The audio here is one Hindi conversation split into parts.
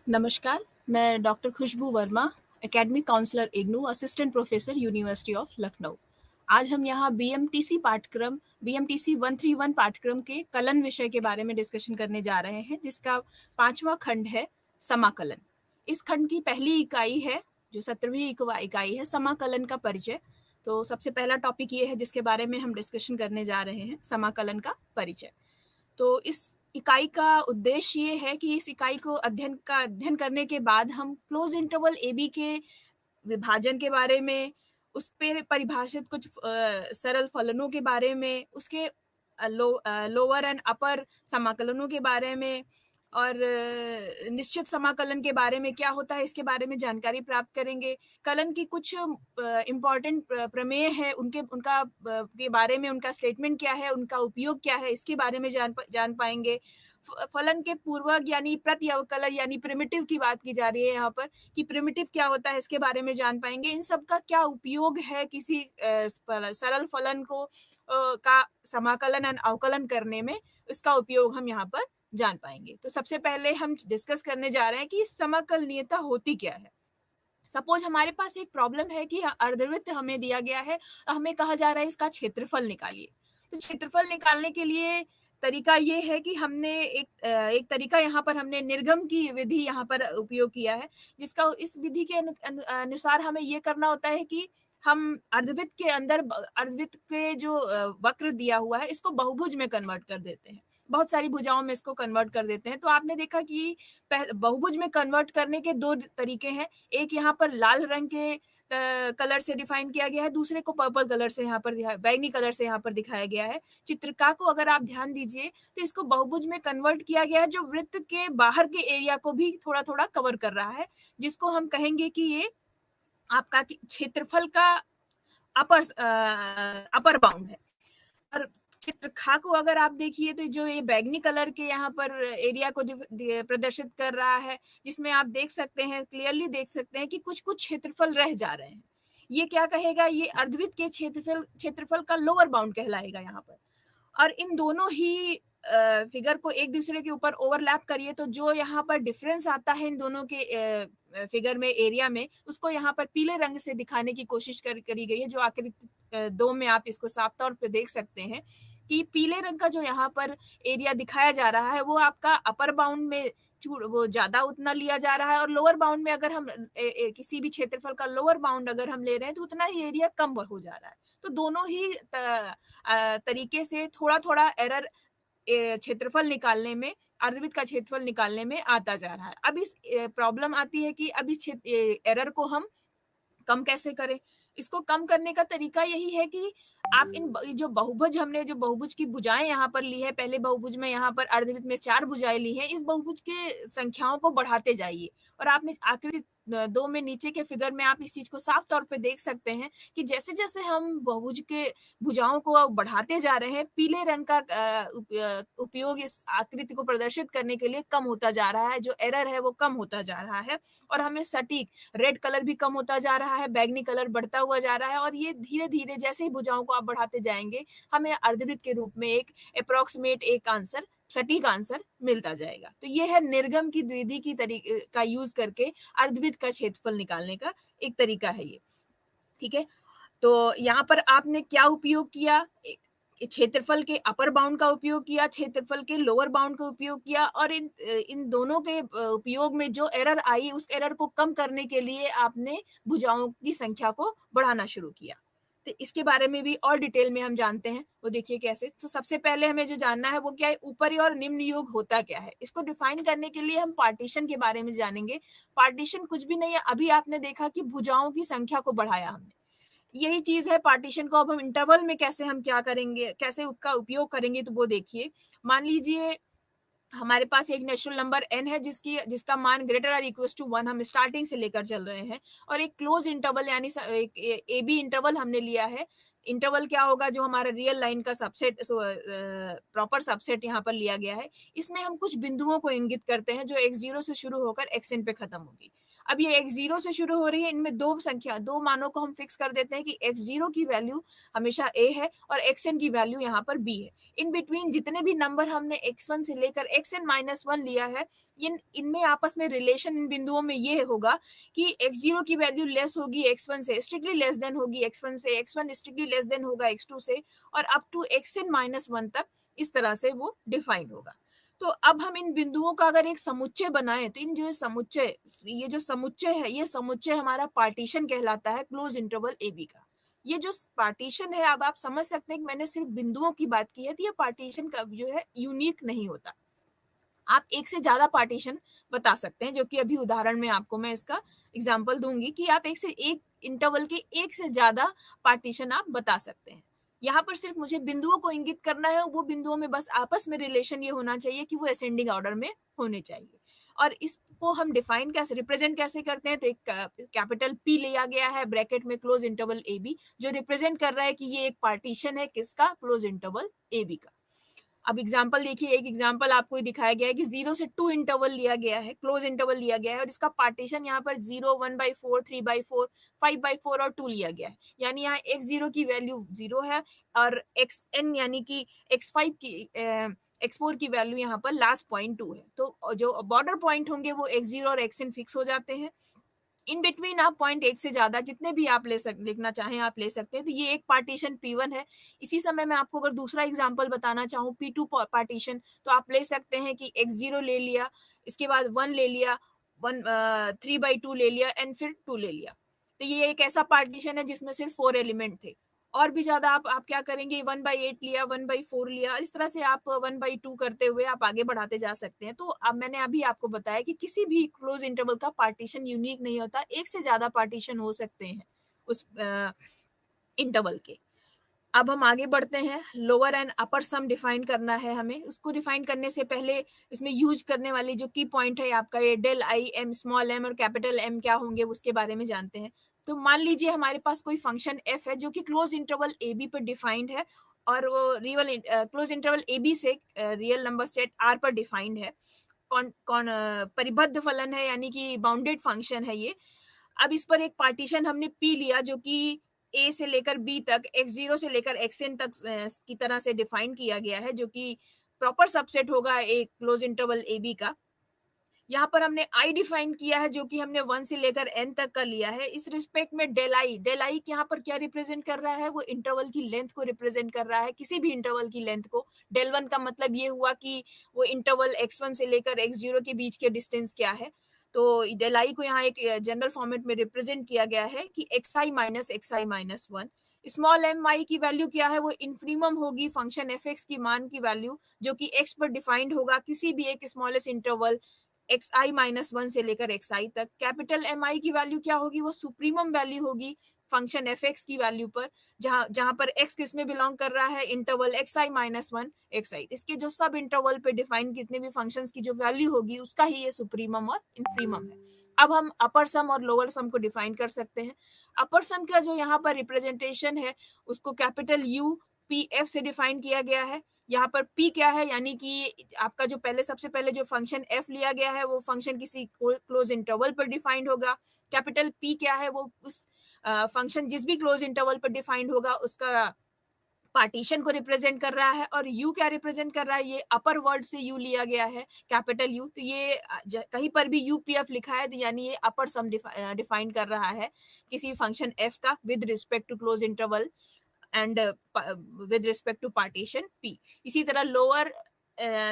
नमस्कार, मैं doctor Khushboo Verma, academic counsellor IGNOU, assistant professor university of Lucknow. आज हम यहाँ बीएमटीसी 131 पाठ्यक्रम के कलन विषय के बारे में डिस्कशन करने जा रहे हैं, जिसका 5वां खंड है समाकलन। इस खंड की पहली इकाई है, जो 17वीं इकाई है, समाकलन का परिचय। तो सबसे पहला टॉपिक ये है जिसके बारे में हम डिस्कशन करने जा रहे हैं, समाकलन का परिचय। तो इस इकाई का उद्देश्य ये है कि इस इकाई को अध्ययन करने के बाद हम क्लोज इंटरवल एबी के विभाजन के बारे में, उस पे परिभाषित कुछ सरल फलनों के बारे में, उसके लोअर एंड अपर समाकलनों के बारे में और निश्चित समाकलन के बारे में क्या होता है इसके बारे में जानकारी प्राप्त करेंगे। कलन की कुछ इम्पॉर्टेंट प्रमेय है, उनका के बारे में, उनका स्टेटमेंट क्या है, उनका उपयोग क्या है, इसके बारे में जान पाएंगे। फलन के पूर्वक यानी प्रति अवकलज यानी प्रिमिटिव की बात की जा रही है यहाँ पर, कि प्रिमिटिव क्या होता है इसके बारे में जान पाएंगे। इन सब का क्या उपयोग है किसी सरल फलन को का समाकलन एंड अवकलन करने में, इसका उपयोग हम यहाँ पर जान पाएंगे। तो सबसे पहले हम डिस्कस करने जा रहे हैं कि समाकलनीयता होती क्या है। सपोज हमारे पास एक प्रॉब्लम है कि अर्धवृत्त हमें दिया गया है, हमें कहा जा रहा है इसका क्षेत्रफल निकालिए। तो क्षेत्रफल निकालने के लिए तरीका ये है कि हमने एक तरीका यहाँ पर हमने निर्गम की विधि यहाँ पर उपयोग किया है, जिसका इस विधि के अनुसार हमें ये करना होता है कि हम अर्धवृत्त के अंदर अर्धवृत्त के जो वक्र दिया हुआ है इसको बहुभुज में कन्वर्ट कर देते हैं, बहुत सारी भुजाओं में इसको कन्वर्ट कर देते हैं। तो आपने देखा कि बहुभुज में कन्वर्ट करने के दो तरीके हैं, एक यहाँ पर लाल रंग के कलर से डिफाइन किया गया है, दूसरे को पर्पल कलर से यहाँ पर बैंगनी कलर से यहाँ पर दिखाया गया है। चित्रका को अगर आप ध्यान दीजिए तो इसको बहुभुज में कन्वर्ट किया गया है, जो वृत्त के बाहर के एरिया को भी थोड़ा थोड़ा कवर कर रहा है, जिसको हम कहेंगे कि ये आपका क्षेत्रफल का अपर बाउंड है। और चित्रखा को अगर आप देखिए तो जो ये बैगनी कलर के यहाँ पर एरिया को प्रदर्शित कर रहा है, जिसमें आप देख सकते हैं, क्लियरली देख सकते हैं कि कुछ कुछ क्षेत्रफल रह जा रहे हैं। ये क्या कहेगा, ये अर्धवृत्त के क्षेत्रफल का लोअर बाउंड कहलाएगा यहाँ पर। और इन दोनों ही फिगर को एक दूसरे के ऊपर ओवरलैप करिए तो जो यहाँ पर डिफरेंस आता है इन दोनों के फिगर में, एरिया में, उसको यहाँ पर पीले रंग से दिखाने की कोशिश करी गई है, जो आकृति 2 में आप इसको साफ तौर पे देख सकते हैं कि पीले रंग का जो यहाँ पर एरिया दिखाया जा रहा है वो आपका अपर बाउंड में वो ज्यादा उतना लिया जा रहा है, और लोअर बाउंड में अगर हम किसी भी क्षेत्रफल का लोअर बाउंड अगर हम ले रहे हैं तो उतना ही एरिया कम हो जा रहा है। तो दोनों ही तरीके से थोड़ा थोड़ा एरर क्षेत्रफल निकालने में, अर्धवृत्त का क्षेत्रफल निकालने में आता जा रहा है। अब इस प्रॉब्लम आती है कि अब इस एरर को हम कम कैसे करें। इसको कम करने का तरीका यही है कि आप जो बहुभुज की भुजाएं यहाँ पर ली है, पहले बहुभुज में यहाँ पर अर्धवृत्त में 4 भुजाएं ली है, इस बहुभुज के संख्याओं को बढ़ाते जाइए। और आपने आकृति 2 में नीचे के फिगर में आप इस चीज को साफ तौर पे देख सकते हैं कि जैसे जैसे हम बहुभुज के भुजाओं को बढ़ाते जा रहे हैं, पीले रंग का उपयोग इस आकृति को प्रदर्शित करने के लिए कम होता जा रहा है, जो एरर है वो कम होता जा रहा है, और हमें सटीक रेड कलर भी कम होता जा रहा है, बैगनी कलर बढ़ता हुआ जा रहा है, और ये धीरे धीरे जैसे ही भुजाओं को आप बढ़ाते जाएंगे हमें अर्धवृत्त के रूप में एक अप्रोक्सीमेट एक आंसर, सटीक आंसर मिलता जाएगा। तो ये है निर्गम की विधि की तरीके का यूज करके अर्धवृत्त का क्षेत्रफल निकालने का एक तरीका है ये। ठीक है, तो यहाँ पर आपने क्या उपयोग किया, क्षेत्रफल के अपर बाउंड का उपयोग किया, क्षेत्रफल के लोअर बाउंड का उपयोग किया, और इन दोनों के उपयोग में जो एरर आई उस एरर को कम करने के लिए आपने भुजाओं की संख्या को बढ़ाना शुरू किया। तो इसके बारे में भी और डिटेल में हम जानते हैं, वो देखिए कैसे। तो सबसे पहले हमें जो जानना है वो क्या है, ऊपरी और निम्न योग होता क्या है। इसको डिफाइन करने के लिए हम पार्टीशन के बारे में जानेंगे। पार्टीशन कुछ भी नहीं है, अभी आपने देखा कि भुजाओं की संख्या को बढ़ाया हमने, यही चीज है पार्टीशन को। अब हम इंटरवल में कैसे हम क्या करेंगे, कैसे उसका उपयोग करेंगे, तो वो देखिए। मान लीजिए हमारे पास एक नेचुरल नंबर n है जिसका मान ग्रेटर और इक्वल टू 1 हम स्टार्टिंग से लेकर चल रहे हैं, और एक क्लोज इंटरवल यानी एक ए बी इंटरवल हमने लिया है। इंटरवल क्या होगा, जो हमारा रियल लाइन का सबसेट, प्रॉपर सबसेट यहाँ पर लिया गया है। इसमें हम कुछ बिंदुओं को इंगित करते हैं जो x0 से शुरू होकर xn पे खत्म होगी। अब ये x0 से शुरू हो रही है, इनमें दो मानों को हम फिक्स कर देते हैं कि x0 की वैल्यू हमेशा a है और xn की वैल्यू यहाँ पर b है। इन बिटवीन जितने भी नंबर हमने x1 से लेकर xn-1 लिया है, इनमें आपस में रिलेशन इन बिंदुओं में ये होगा कि x0 की वैल्यू लेस होगी x1 से, स्ट्रिक्टली लेस देन होगी x1 से, x1 स्ट्रिक्टली लेस देन होगा x2 से, और अप टू xn-1 तक इस तरह से वो डिफाइन होगा। तो अब हम इन बिंदुओं का अगर एक समुच्चय बनाएं तो इन जो समुच्चय, ये जो समुच्चय है, ये समुच्चय हमारा पार्टीशन कहलाता है क्लोज इंटरवल ए बी का। ये जो पार्टीशन है, अब आप समझ सकते हैं कि मैंने सिर्फ बिंदुओं की बात की है, तो ये पार्टीशन का जो है यूनिक नहीं होता, आप एक से ज्यादा पार्टीशन बता सकते हैं, जो कि अभी उदाहरण में आपको मैं इसका एग्जांपल दूंगी कि आप एक से एक इंटरवल के एक से ज्यादा पार्टीशन आप बता सकते हैं। यहाँ पर सिर्फ मुझे बिंदुओं को इंगित करना है, वो बिंदुओं में बस आपस में रिलेशन ये होना चाहिए कि वो असेंडिंग ऑर्डर में होने चाहिए। और इसको हम डिफाइन कैसे, रिप्रेजेंट कैसे करते हैं, तो एक कैपिटल P लिया गया है ब्रैकेट में क्लोज इंटरवल ए बी, जो रिप्रेजेंट कर रहा है कि ये एक पार्टीशन है किसका, क्लोज इंटरवल ए बी का। अब एग्जाम्पल देखिए, एक एग्जाम्पल आपको दिखाया गया है कि 0 से 2 इंटरवल लिया गया है, क्लोज इंटरवल लिया गया है, और इसका पार्टीशन यहाँ पर 0, 1/4, 3/4, 5/4 और 2 लिया गया है। यानी यहाँ x0 की वैल्यू 0 है और xn यानी कि x5 की x4 की वैल्यू यहाँ पर लास्ट पॉइंट 2 है। तो जो बॉर्डर पॉइंट होंगे वो x0 और xn फिक्स हो जाते हैं। इन बिटवीन आप पॉइंट एक से ज्यादा जितने भी आप लिखना चाहें आप ले सकते हैं। तो ये एक पार्टीशन P1 है। इसी समय मैं आपको अगर दूसरा एग्जांपल बताना चाहूँ P2 पार्टीशन, तो आप ले सकते हैं कि x0 ले लिया, इसके बाद 1 ले लिया, 3/2 ले लिया एंड फिर 2 ले लिया। तो ये एक ऐसा पार्टीशन है जिसमें सिर्फ 4 एलिमेंट थे। और भी ज्यादा आप क्या करेंगे, 1/8 लिया, 1/4 लिया, और इस तरह से आप 1/2 करते हुए आप आगे बढ़ाते जा सकते हैं। तो अब मैंने अभी आपको बताया कि किसी भी क्लोज इंटरवल का पार्टीशन यूनिक नहीं होता, एक से ज्यादा पार्टीशन हो सकते हैं उस इंटरवल के। अब हम आगे बढ़ते हैं, lower and upper sum define करना है हमें। उसको डिफाइन करने से पहले इसमें यूज करने वाली जो की पॉइंट है आपका, ये del I M, small M और कैपिटल एम क्या होंगे उसके बारे में जानते हैं। तो मान लीजिए हमारे पास कोई फंक्शन एफ है जो कि क्लोज इंटरवल ए बी पर डिफाइंड है, और वो real close interval A B से रियल नंबर सेट आर पर डिफाइंड है। कौन कौन परिबद्ध फलन है, यानी कि बाउंडेड फंक्शन है ये। अब इस पर एक पार्टीशन हमने पी लिया जो कि ए से लेकर बी तक, x0 से लेकर xn तक की तरह से डिफाइन किया गया है, जो कि प्रॉपर सबसेट होगा एक क्लोज इंटरवल ए बी का। यहाँ पर हमने आई डिफाइन किया है जो कि हमने 1 से लेकर n तक का लिया है। इस रिस्पेक्ट में डेल आई यहाँ पर क्या रिप्रेजेंट कर रहा है, वो इंटरवल की लेंथ को रिप्रेजेंट कर रहा है, किसी भी इंटरवल की लेंथ को। डेल 1 का मतलब ये हुआ कि वो इंटरवल x1 से लेकर x0 के बीच के डिस्टेंस क्या है। तो डेल आई को यहाँ एक जनरल फॉर्मेट में रिप्रेजेंट किया गया है कि xi-1। स्मॉल एम आई की वैल्यू क्या है, वो इन्फिनिमम होगी फंक्शन एफ एक्स की मान की वैल्यू, जो कि x पर डिफाइंड होगा किसी भी एक स्मॉलेस्ट इंटरवल xi-1 से लेकर xi तक। कैपिटल mi की वैल्यू क्या होगी, वो सुप्रीमम वैल्यू होगी फंक्शन एफ एक्स की वैल्यू पर, जहां पर x किस में बिलोंग कर रहा है, इंटरवल xi-1 xi। इसके जो सब इंटरवल पे डिफाइन कितने भी फंक्शंस की जो वैल्यू होगी उसका ही ये सुप्रीमम और इन्फीमम है। अब हम अपर सम और लोअर सम को डिफाइन कर सकते हैं। अपर सम का जो यहाँ पर रिप्रेजेंटेशन है उसको कैपिटल U P F से डिफाइन किया गया है। यहाँ पर P क्या है, यानी कि आपका जो सबसे पहले जो फंक्शन F लिया गया है वो फंक्शन किसी क्लोज इंटरवल पर डिफाइंड होगा। कैपिटल P क्या है, वो उस फंक्शन जिस भी क्लोज इंटरवल पर डिफाइंड होगा उसका पार्टीशन को रिप्रेजेंट कर रहा है। और U क्या रिप्रेजेंट कर रहा है, ये अपर वर्ड से U लिया गया है, कैपिटल U। तो ये कहीं पर भी UPF लिखा है तो यानी ये अपर सम डिफाइन कर रहा है किसी फंक्शन F का with respect to close interval and with respect to partition P। इसी तरह लोअर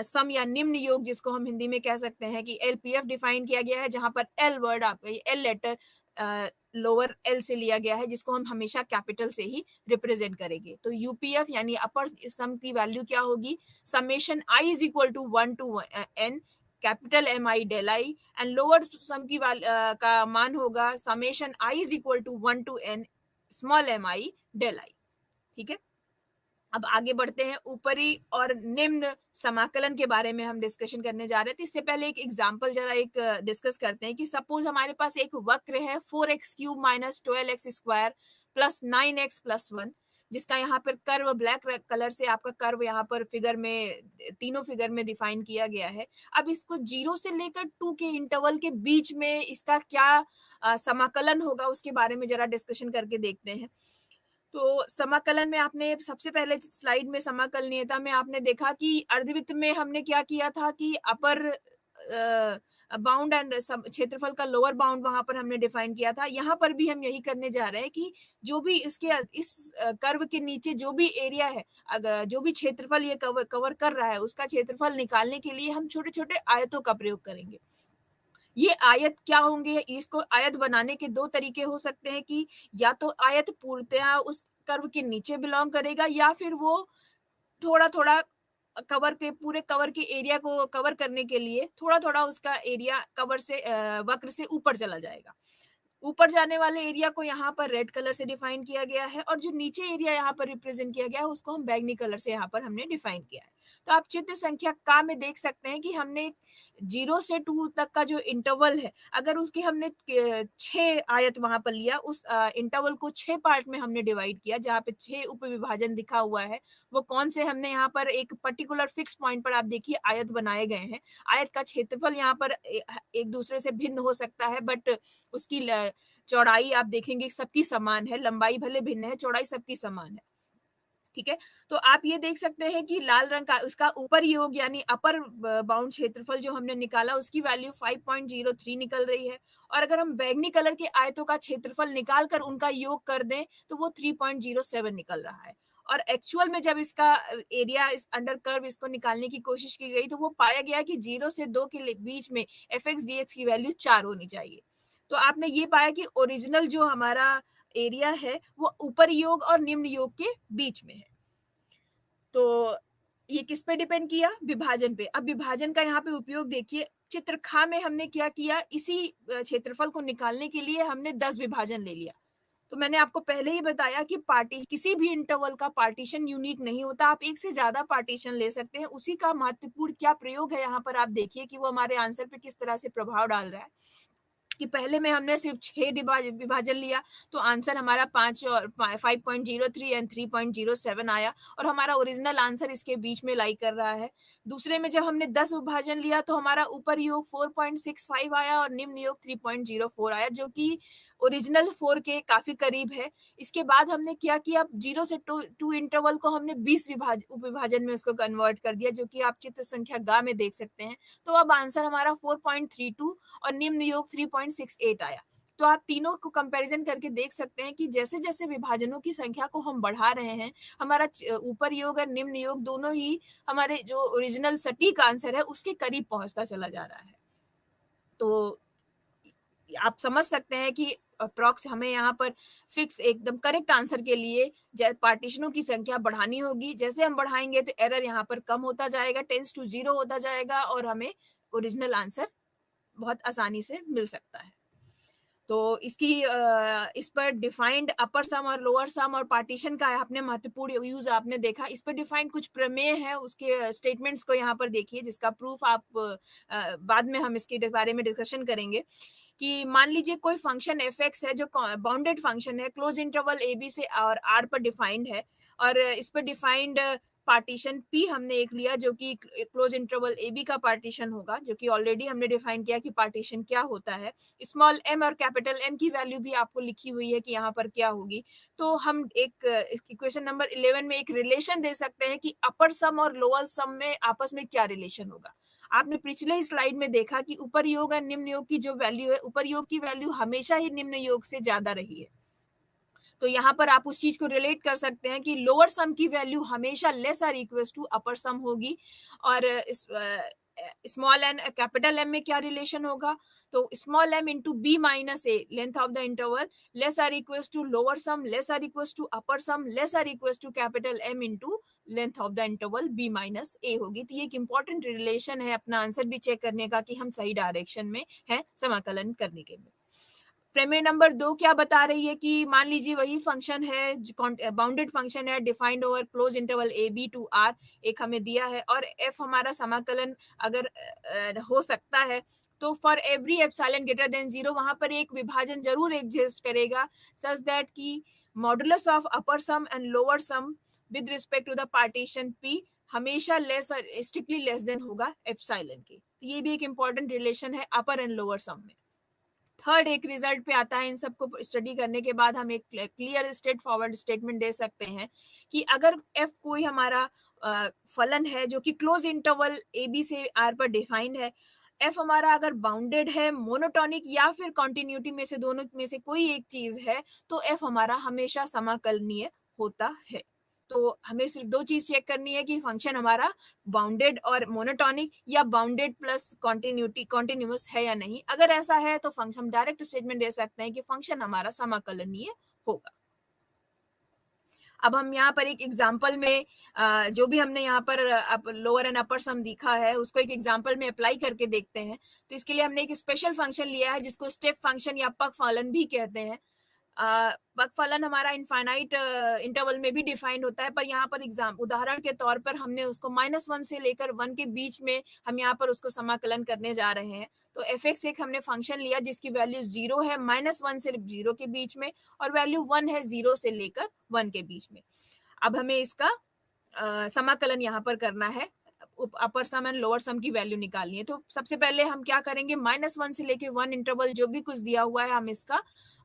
सम या निम्न योग जिसको हम हिंदी में कह सकते हैं कि LPF डिफाइन किया गया है, जहां पर L वर्ड आपका ये L लेटर लोअर L से लिया गया है, जिसको हम हमेशा कैपिटल से ही रिप्रेजेंट करेंगे। तो UPF यानी अपर सम की वैल्यू क्या होगी, summation I is equal to 1 to n capital MI del I, and lower sum की का मान होगा summation I is equal to 1 to n small MI del I। ठीक है, अब आगे बढ़ते हैं, ऊपरी और निम्न समाकलन के बारे में हम डिस्कशन करने जा रहे थे। इससे पहले एक एग्जांपल जरा एक डिस्कस करते हैं कि सपोज हमारे पास एक वक्र है 4x³ - 12x² + 9x + 1। जिसका यहाँ पर कर्व ब्लैक कलर से आपका कर्व यहाँ पर फिगर में तीनों फिगर में डिफाइन किया गया है। अब इसको 0 से लेकर 2 के इंटरवल के बीच में इसका क्या समाकलन होगा उसके बारे में जरा डिस्कशन करके देखते हैं। तो समाकलन में आपने सबसे पहले स्लाइड में समाकलनीयता में आपने देखा कि अर्धवृत्त में हमने क्या किया था कि अपर बाउंड एंड क्षेत्रफल का लोअर बाउंड वहां पर हमने डिफाइन किया था। यहाँ पर भी हम यही करने जा रहे हैं कि जो भी इसके इस कर्व के नीचे जो भी एरिया है, अगर जो भी क्षेत्रफल ये कवर कर रहा है उसका क्षेत्रफल निकालने के लिए हम छोटे छोटे आयतों का प्रयोग करेंगे। ये आयत क्या होंगे? इसको आयत बनाने के दो तरीके हो सकते हैं कि या तो आयत पूर्णतया उस कर्व के नीचे बिलोंग करेगा या फिर वो थोड़ा थोड़ा पूरे कवर के एरिया को कवर करने के लिए थोड़ा थोड़ा उसका एरिया कवर से वक्र से ऊपर चला जाएगा। ऊपर जाने वाले एरिया को यहाँ पर रेड कलर से डिफाइन किया गया है और जो नीचे एरिया यहाँ पर रिप्रेजेंट किया गया है उसको हम बैगनी कलर से यहाँ पर हमने डिफाइन किया है। तो आप चित्र संख्या का में देख सकते हैं कि हमने 0 से 2 तक का जो इंटरवल है, अगर उसके हमने 6 आयत वहां पर लिया, उस इंटरवल को 6 पार्ट में हमने डिवाइड किया जहाँ पे 6 उपविभाजन दिखा हुआ है। वो कौन से हमने यहाँ पर एक पर्टिकुलर फिक्स पॉइंट पर आप देखिए आयत बनाए गए हैं। आयत का क्षेत्रफल यहाँ पर एक दूसरे से भिन्न हो सकता है, बट उसकी चौड़ाई आप देखेंगे सबकी समान है, लंबाई भले भिन्न है, चौड़ाई सबकी समान है। ठीक है, तो आप ये देख सकते हैं कि लाल रंग का उसका ऊपर योग यानी अपर बाउंड क्षेत्रफल जो हमने निकाला उसकी वैल्यू 5.03 निकल रही है। और अगर हम बैगनी कलर के आयतों का क्षेत्रफल निकाल कर उनका योग कर दें तो वो 3.07 निकल रहा है। और एक्चुअल में जब इसका एरिया इस अंडर कर्व इसको निकालने की कोशिश की गई तो वो पाया गया कि 0 से 2 के बीच में fx dx की वैल्यू 4 होनी चाहिए। तो आपने ये पाया कि ओरिजिनल जो हमारा एरिया है वो ऊपर योग और निम्न योग के बीच में है। तो ये किस पे डिपेंड किया? विभाजन पे। अब विभाजन का यहाँ पे उपयोग देखिए, चित्र खा में हमने क्या किया, इसी क्षेत्रफल को निकालने के लिए हमने 10 विभाजन ले लिया। तो मैंने आपको पहले ही बताया कि किसी भी इंटरवल का पार्टीशन यूनिक नहीं होता, आप एक से ज्यादा पार्टीशन ले सकते हैं। उसी का महत्वपूर्ण क्या प्रयोग है यहाँ पर आप देखिए कि वो हमारे आंसर पे किस तरह से प्रभाव डाल रहा है। कि पहले में हमने सिर्फ 6 विभाजन लिया तो आंसर हमारा 5 और 5.03 एंड 3.07 आया और हमारा ओरिजिनल आंसर इसके बीच में लाई कर रहा है। दूसरे में जब हमने 10 विभाजन लिया तो हमारा ऊपर योग 4.65 आया और निम्न योग 3.04 आया, जो कि ओरिजिनल 4 के काफी करीब है। इसके बाद हमने क्या किया, 0 से 2 इंटरवल को हमने 20 उपविभाजन में उसको कन्वर्ट कर दिया, जो कि आप चित्र संख्या ग में देख सकते हैं। तो अब आंसर हमारा 4.32 और निम्न योग 3.68 आया। तो आप तीनों को कंपैरिजन करके देख सकते हैं कि जैसे जैसे विभाजनों की संख्या को हम बढ़ा रहे हैं, हमारा ऊपर योग और निम्न योग दोनों ही हमारे जो ओरिजिनल सटीक आंसर है उसके करीब पहुंचता चला जा रहा है। तो आप समझ सकते हैं कि अप्रॉक्स हमें यहाँ पर फिक्स एकदम करेक्ट आंसर के लिए पार्टीशनों की संख्या बढ़ानी होगी। जैसे हम बढ़ाएंगे तो एरर यहाँ पर कम होता जाएगा, टेंस टू 0 होता जाएगा और हमें ओरिजिनल आंसर बहुत आसानी से मिल सकता है। तो इसकी इस पर डिफाइंड अपर सम और लोअर सम और पार्टीशन का आपने महत्वपूर्ण यूज आपने देखा। इस पर डिफाइंड कुछ प्रमेय है, उसके स्टेटमेंट्स को यहाँ पर देखिए, जिसका प्रूफ आप बाद में हम इसके बारे में डिस्कशन करेंगे। कि मान लीजिए कोई फंक्शन fx है जो बाउंडेड फंक्शन है, क्लोज इंटरवल a b से और r पर डिफाइंड है, और इस पर डिफाइंड पार्टीशन P हमने एक लिया जो कि क्लोज इंटरवल AB का पार्टीशन होगा, जो कि ऑलरेडी हमने डिफाइन किया कि पार्टीशन क्या होता है। स्मॉल m और कैपिटल M की वैल्यू भी आपको लिखी हुई है कि यहाँ पर क्या होगी। तो हम एक इक्वेशन नंबर 11 में एक रिलेशन दे सकते हैं कि अपर सम और लोअर सम में आपस में क्या रिलेशन होगा। आपने पिछले स्लाइड में देखा कि ऊपर योग और निम्न योग की जो वैल्यू है, ऊपर योग की वैल्यू हमेशा ही निम्न योग से ज्यादा रही है। तो यहाँ पर आप उस चीज को रिलेट कर सकते हैं कि लोअर सम की वैल्यू हमेशा less or equal to upper सम होगी। और स्मॉल एन कैपिटल एम में क्या रिलेशन होगा, तो small m into b minus a length of the interval less or equal to lower sum less or equal to upper sum less or equal to capital M into length of the interval b minus a होगी। तो ये एक इंपॉर्टेंट रिलेशन है अपना आंसर भी चेक करने का कि हम सही डायरेक्शन में है समाकलन करने के लिए। प्रमेय नंबर 2 क्या बता रही है कि मान लीजिए वही फंक्शन है, बाउंडेड फंक्शन है, defined over close interval A B to R एक हमें दिया है और एफ हमारा समाकलन अगर हो सकता है तो for every epsilon greater than 0 वहां पर एक विभाजन जरूर एग्जिस्ट करेगा सच दैट कि modulus of upper sum and lower sum with respect to the partition P हमेशा लेस और स्ट्रिक्टली लेस देन होगा एप्सिलॉन के। तो ये भी एक इंपॉर्टेंट रिलेशन है अपर एंड लोअर सम में। थर्ड एक रिजल्ट पे आता है, इन सबको स्टडी करने के बाद हम एक क्लियर स्ट्रेट फॉरवर्ड स्टेटमेंट दे सकते हैं कि अगर एफ कोई हमारा फलन है जो कि क्लोज इंटरवल ए बी से आर पर डिफाइंड है, एफ हमारा अगर बाउंडेड है, मोनोटोनिक या फिर कॉन्टिन्यूटी में से दोनों में से कोई एक चीज है, तो एफ हमारा हमेशा समाकलनीय होता है। तो हमें सिर्फ दो चीज चेक करनी है कि फंक्शन हमारा बाउंडेड और मोनोटोनिक या बाउंडेड प्लस कॉन्टिन्यूटी कॉन्टिन्यूअस है या नहीं। अगर ऐसा है तो फंक्शन हम डायरेक्ट स्टेटमेंट दे सकते हैं कि फंक्शन हमारा समाकलनीय होगा। अब हम यहाँ पर एक एग्जाम्पल में जो भी हमने यहाँ पर लोअर एंड अपर सम दिखा है उसको एक एग्जाम्पल में अप्लाई करके देखते हैं। तो इसके लिए हमने एक स्पेशल फंक्शन लिया है जिसको स्टेप फंक्शन या पग फलन भी कहते हैं। पग फलन हमारा इनफाइनाइट इंटरवल में भी डिफाइंड होता है, पर यहाँ पर उदाहरण के तौर पर हमने उसको -1 से लेकर 1 के बीच में हम यहाँ पर उसको समाकलन करने जा रहे हैं। तो एफ एक्स एक हमने फंक्शन लिया जिसकी वैल्यू 0 है -1 से 0 के बीच में, और वैल्यू 1 है 0 से लेकर 1 के बीच में। अब हमें इसका समाकलन यहाँ पर करना है, अपर सम एंड लोअर सम की वैल्यू निकालनी है। तो सबसे पहले हम क्या करेंगे, -1 से लेके 1 इंटरवल जो भी कुछ दिया हुआ है हम इसका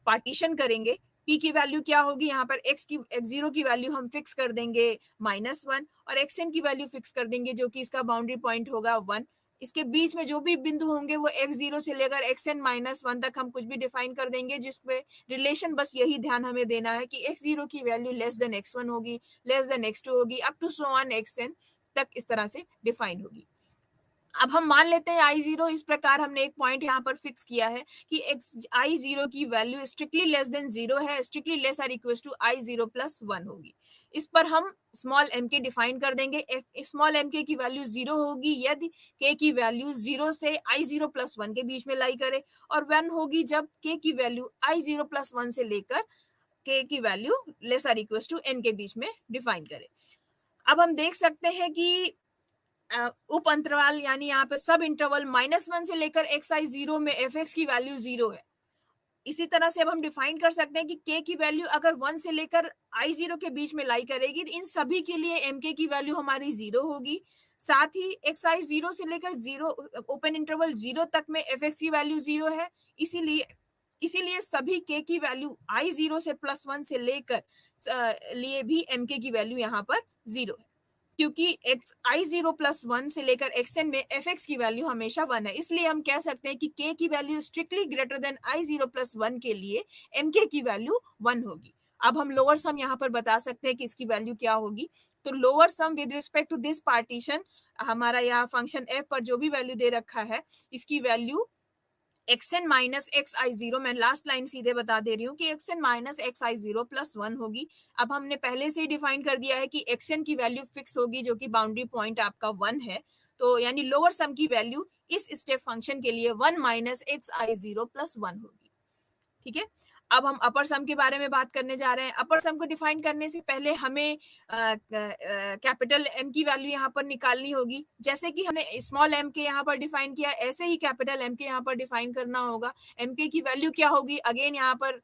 पार्टीशन करेंगे। p की वैल्यू क्या होगी, यहाँ पर x0 की वैल्यू हम फिक्स कर देंगे -1 और xn की वैल्यू फिक्स कर देंगे जो कि इसका बाउंड्री पॉइंट होगा 1। इसके बीच में जो भी बिंदु होंगे वो x0 से लेकर xn -1 तक हम कुछ भी डिफाइन कर देंगे, जिसपे रिलेशन बस यही ध्यान हमें देना है कि x0 की वैल्यू लेस देन x1 होगी, लेस देन x2 होगी, up to so on xn तक इस तरह से डिफाइन होगी। अब हम मान लेते हैं I0 इस प्रकार हमने एक पॉइंट यहाँ पर फिक्स किया है कि I0 की वैल्यू स्ट्रिक्टली लेस देन 0 है, strictly less or equal to I0 plus 1 होगी। इस पर हम स्मॉल m के डिफाइन कर देंगे। स्मॉल m के की वैल्यू 0 होगी यदि k की वैल्यू 0 से I0 प्लस 1 के बीच में लाई करे, और 1 होगी जब k की वैल्यू I0 प्लस 1 से लेकर k की value less or equal to n के बीच में डिफाइन करे। अब हम देख सकते हैं कि उप अंतराल यानी यहाँ पे सब इंटरवल -1 से लेकर xi0 में fx की वैल्यू 0 है। इसी तरह से अब हम डिफाइन कर सकते हैं कि k की वैल्यू अगर 1 से लेकर I0 के बीच में लाई करेगी, इन सभी के लिए mk की वैल्यू हमारी 0 होगी। साथ ही xi0 से लेकर 0 ओपन इंटरवल 0 तक में fx की वैल्यू 0 है। इसीलिए सभी k की वैल्यू I0 से +1 से लेकर लिए भी mk की वैल्यू यहाँ पर 0 है, क्योंकि I0 प्लस 1 से लेकर xn में fx की वैल्यू हमेशा 1 है। इसलिए हम कह सकते हैं कि k की value strictly greater than I0 plus 1 के लिए mk की वैल्यू 1 होगी। अब हम लोअर सम यहाँ पर बता सकते हैं कि इसकी वैल्यू क्या होगी। तो lower sum with respect to this partition, हमारा यहाँ फंक्शन f पर जो भी वैल्यू दे रखा है इसकी वैल्यू xn माइनस xi0, मैं लास्ट लाइन सीधे बता दे रही हूँ कि xn माइनस xi0 प्लस 1 होगी। अब हमने पहले से ही डिफाइन कर दिया है कि xn की वैल्यू फिक्स होगी जो कि बाउंड्री पॉइंट आपका 1 है। तो यानी लोअर सम की वैल्यू इस स्टेप फंक्शन के लिए 1 माइनस xi0 प्लस 1 होगी। ठीक है, अब हम अपर सम के बारे में बात करने जा रहे हैं। अपर सम को डिफाइन करने से पहले हमें कैपिटल M की वैल्यू यहाँ पर निकालनी होगी। जैसे कि हमने स्मॉल m के यहाँ पर डिफाइन किया, ऐसे ही कैपिटल M के यहाँ पर डिफाइन करना होगा। m के की वैल्यू क्या होगी, अगेन यहाँ पर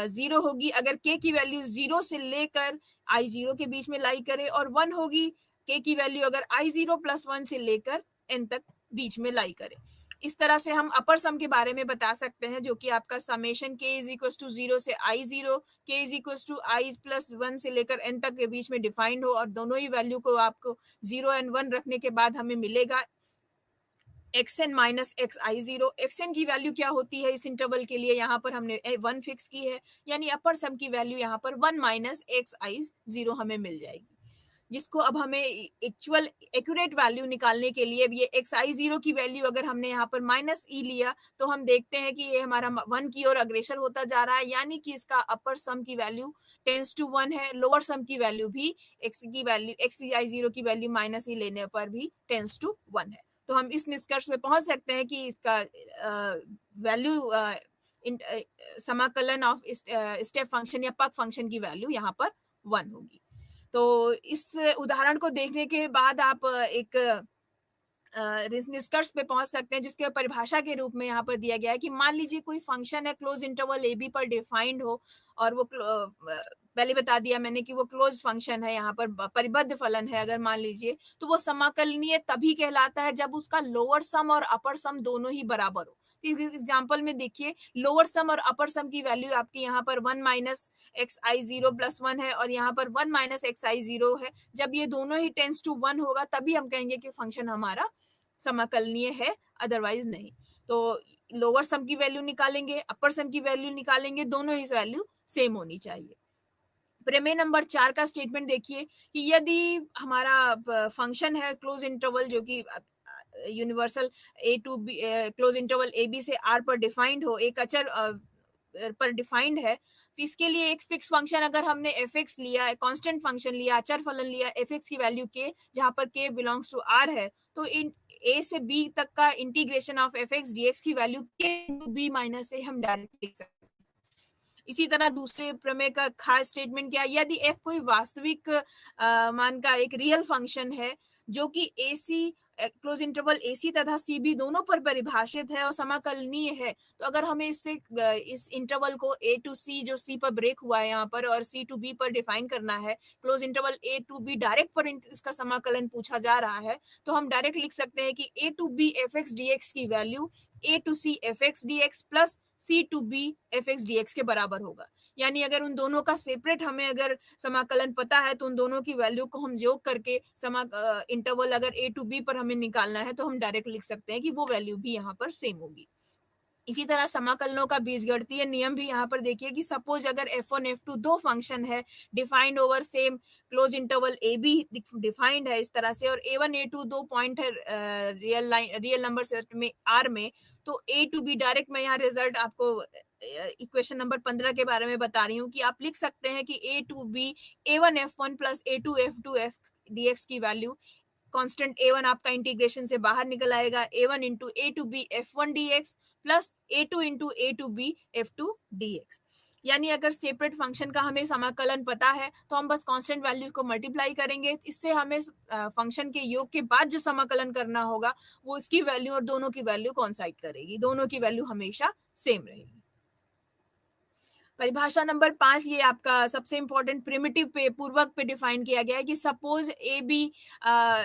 0 होगी अगर k की वैल्यू 0 से लेकर I0 के बीच में लाई करे, और 1 होगी k की वैल्यू अगर I0 प्लस 1 से लेकर n तक बीच में लाई करे। इस तरह से हम अपर सम के बारे में बता सकते हैं, जो कि आपका summation k is equal to 0 से I0, k is equal to I plus 1 से लेकर n तक के बीच में डिफाइंड हो, और दोनों ही वैल्यू को आपको 0 एंड 1 रखने के बाद हमें मिलेगा xn माइनस xi0। xn की वैल्यू क्या होती है इस इंटरवल के लिए, यहाँ पर हमने 1 फिक्स की है, यानी अपर सम की वैल्यू यहाँ पर 1 माइनस xi0 हमें मिल जाएगी, जिसको अब हमें एक्चुअल एक्यूरेट वैल्यू निकालने के लिए ये xi0 की वैल्यू अगर हमने यहाँ पर माइनस ई लिया तो हम देखते हैं कि ये हमारा 1 की ओर अग्रेसर होता जा रहा है, यानी कि इसका अपर सम की वैल्यू टेंस टू 1 है। लोअर सम की वैल्यू भी xi0 की वैल्यू माइनस ई लेने पर भी टेंस टू 1 है। तो हम इस निष्कर्ष पे पहुंच सकते हैं कि इसका वैल्यू समाकलन ऑफ स्टेप फंक्शन या पग फंक्शन की वैल्यू यहाँ पर 1 होगी। तो इस उदाहरण को देखने के बाद आप एक निष्कर्ष पे पहुंच सकते हैं, जिसके परिभाषा के रूप में यहाँ पर दिया गया है कि मान लीजिए कोई फंक्शन है क्लोज इंटरवल ए बी पर डिफाइंड हो, और वो पहले बता दिया मैंने कि वो क्लोज फंक्शन है, यहाँ पर परिबद्ध फलन है अगर मान लीजिए, तो वो समाकलनीय तभी कहलाता है जब उसका लोअर सम और अपर सम दोनों ही बराबर हो। इस एग्जाम्पल में देखिए, लोअर सम और अपर सम की वैल्यू आपकी यहाँ पर 1 माइनस एक्स आई जीरो प्लस 1 है और यहाँ पर 1 माइनस एक्स आई जीरो है। जब ये दोनों ही टेंस टू 1 होगा तभी हम कहेंगे कि फंक्शन हमारा समाकलनीय है, अदरवाइज नहीं। तो लोअर सम की वैल्यू निकालेंगे, अपर सम की वैल्यू निकालेंगे, दोनों ही वैल्यू सेम होनी चाहिए। प्रमेय नंबर 4 का स्टेटमेंट देखिए कि यदि हमारा फंक्शन है क्लोज इंटरवल जो कि universal a to b, close interval A B से आर पर डिफाइंड हो, एक अचर पर डिफाइंड है, तो इसके लिए एक फिक्स फंक्शन अगर हमने एफ एक्स लिया, कांस्टेंट फंक्शन लिया, अचर फलन लिया एफ एक्स की वैल्यू के, जहां पर के बिलोंग्स टू आर है, तो इन ए से बी तक का integration of F x D x की वैल्यू के टू बी माइनस से हम डायरेक्ट लिख सकते हैं। इसी तरह दूसरे प्रमेय का खास स्टेटमेंट क्या है, यदि एफ कोई वास्तविक मान का एक रियल फंक्शन है जो कि ए सी क्लोज इंटरवल ए सी तथा सी बी दोनों पर परिभाषित है और समाकलनीय है, तो अगर हमें इससे इस इंटरवल को ए टू सी जो सी पर ब्रेक हुआ है यहाँ पर और सी टू बी पर डिफाइन करना है, close interval a to b direct पर इसका समाकलन पूछा जा रहा है, तो हम डायरेक्ट लिख सकते हैं कि a to B F x D x की value a to c f x D x plus c to B F x D x के बराबर होगा। यानी अगर उन दोनों का सेपरेट हमें अगर समाकलन पता है तो उन दोनों की वैल्यू को हम जोड़ करके इंटरवल अगर ए टू बी पर हमें निकालना है तो हम डायरेक्ट लिख सकते हैं कि वो वैल्यू भी यहाँ पर सेम होगी। इसी तरह समाकलनों का बीजगणितीय नियम भी यहाँ पर देखिए कि सपोज अगर f1 f2 दो फंक्शन है defined over same close interval A be defined है इस तरह से, और a1 a2 दो पॉइंट है रियल नंबर सेट में r में, तो a टू बी डायरेक्ट मैं यहाँ रिजल्ट आपको इक्वेशन नंबर 15 के बारे में बता रही हूँ कि आप लिख सकते हैं कि a to b a1 f1 plus a2 f2 f dx की वैल्यू कांस्टेंट a1 आपका इंटीग्रेशन से बाहर निकल आएगा, a1 into A to b f1 dx plus a2 into A to b f2 dx। यानी अगर सेपरेट फंक्शन का हमें समाकलन पता है तो हम बस कांस्टेंट वैल्यू को मल्टीप्लाई करेंगे, इससे हमें फंक्शन के योग के बाद जो समाकलन करना होगा वो इसकी वैल्यू और दोनों की वैल्यू कॉन्साइड करेगी, दोनों की वैल्यू हमेशा सेम रहेगी। परिभाषा नंबर 5 ये आपका सबसे इंपॉर्टेंट प्रिमिटिव पे पूर्वक पे डिफाइन किया गया है कि सपोज ए बी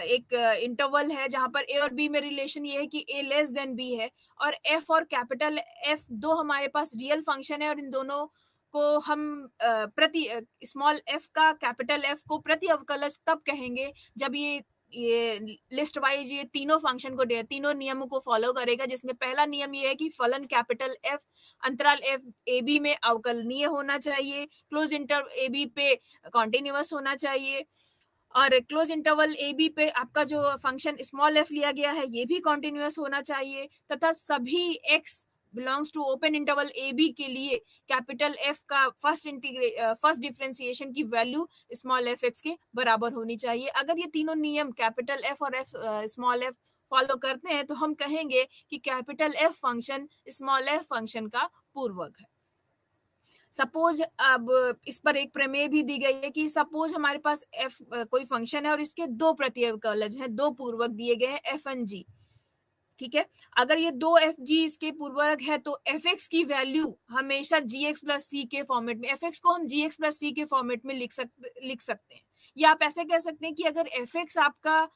एक इंटरवल है जहां पर ए और बी में रिलेशन ये है कि ए लेस देन बी है और एफ और कैपिटल एफ दो हमारे पास रियल फंक्शन है और इन दोनों को हम प्रति स्मॉल एफ का कैपिटल एफ को प्रति अवकलज तब कहेंगे जब ये लिस्ट वाइज ये तीनों फंक्शन को तीनों नियमों को फॉलो करेगा, जिसमें पहला नियम ये है कि फलन कैपिटल एफ अंतराल एफ ए बी में अवकलनीय होना चाहिए, क्लोज इंटर ए बी पे कॉन्टिन्यूअस होना चाहिए, और क्लोज इंटरवल ए बी पे आपका जो फंक्शन स्मॉल एफ लिया गया है ये भी कॉन्टिन्यूअस होना चाहिए, तथा सभी x belongs to open interval A b के लिए कैपिटल एफ का फर्स्ट डिफरेंशिएशन की वैल्यू स्मॉल एफ एक्स के बराबर होनी चाहिए। अगर ये तीनों नियम कैपिटल एफ और एफ स्मॉल एफ फॉलो करते हैं तो हम कहेंगे कि capital F function small f function का पूर्वक है। सपोज अब इस पर एक प्रमेय भी दी गई है कि सपोज हमारे पास एफ कोई फंक्शन है और इसके दो प्रतिअवकलज हैं, दो पूर्वक दिए गए हैं एफ एंड जी, ठीक है। अगर ये दो एफ जी इसके पूर्वक है तो एफ एक्स की वैल्यू हमेशा जी एक्स प्लस सी के फॉर्मेट में, एफ एक्स को हम जी एक्स प्लस सी के फॉर्मेट में लिख सकते हैं, या आप ऐसे कह सकते हैं कि अगर एफ एक्स आपका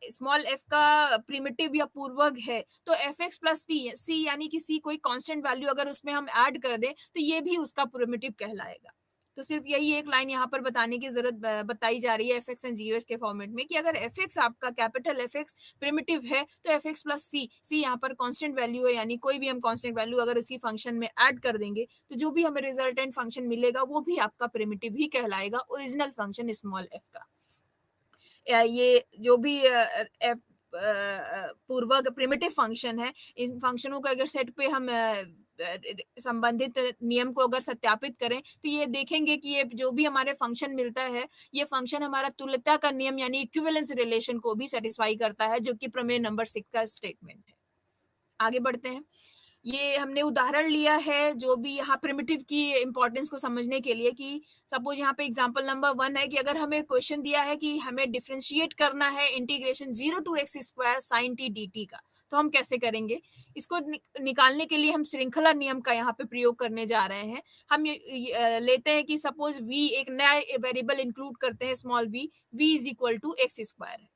स्मॉल एफ का प्रिमिटिव या पूर्वक है तो F x plus T C यानी कि सी कोई कांस्टेंट वैल्यू अगर उसमें हम ऐड कर दें तो ये भी उसका प्रिमिटिव कहलाएगा। तो सिर्फ यही एक लाइन यहाँ पर बताने की जरूरत बताई जा रही है एफ एक्स एंड जी के फॉर्मेट में कि अगर एफ एक्स आपका कैपिटल एफ एक्स प्रिमिटिव है तो एफ एक्स प्लस सी यहाँ पर कांस्टेंट वैल्यू है, यानी कोई भी हम कांस्टेंट वैल्यू अगर इसकी फंक्शन में ऐड कर देंगे तो जो भी हमें रिजल्टेंट फंक्शन मिलेगा वो भी आपका प्रिमिटिव ही कहलाएगा, ओरिजिनल फंक्शन स्मॉल एफ का। ये जो भी एफ पूर्वक प्रिमिटिव फंक्शन है, इन फंक्शनों को अगर सेट पे हम संबंधित नियम को अगर सत्यापित करें तो ये देखेंगे कि ये जो भी हमारे फंक्शन मिलता है ये फंक्शन हमारा तुल्यता का नियम यानी इक्विवेलेंस रिलेशन को भी सेटिस्फाई करता है, जो कि प्रमेय नंबर 6 का स्टेटमेंट है। आगे बढ़ते हैं। ये हमने उदाहरण लिया है जो भी यहाँ प्रिमिटिव की इंपॉर्टेंस को समझने के लिए कि सपोज यहाँ पे एग्जांपल नंबर 1 है कि अगर हमें क्वेश्चन दिया है कि हमें डिफरेंशिएट करना है integration 0 to x² sin t dt का, तो हम कैसे करेंगे? इसको निकालने के लिए हम श्रृंखला नियम का यहाँ पे प्रयोग करने जा रहे हैं। हम लेते हैं कि सपोज v एक नया वेरिएबल इंक्लूड करते हैं small v is equal to x square है।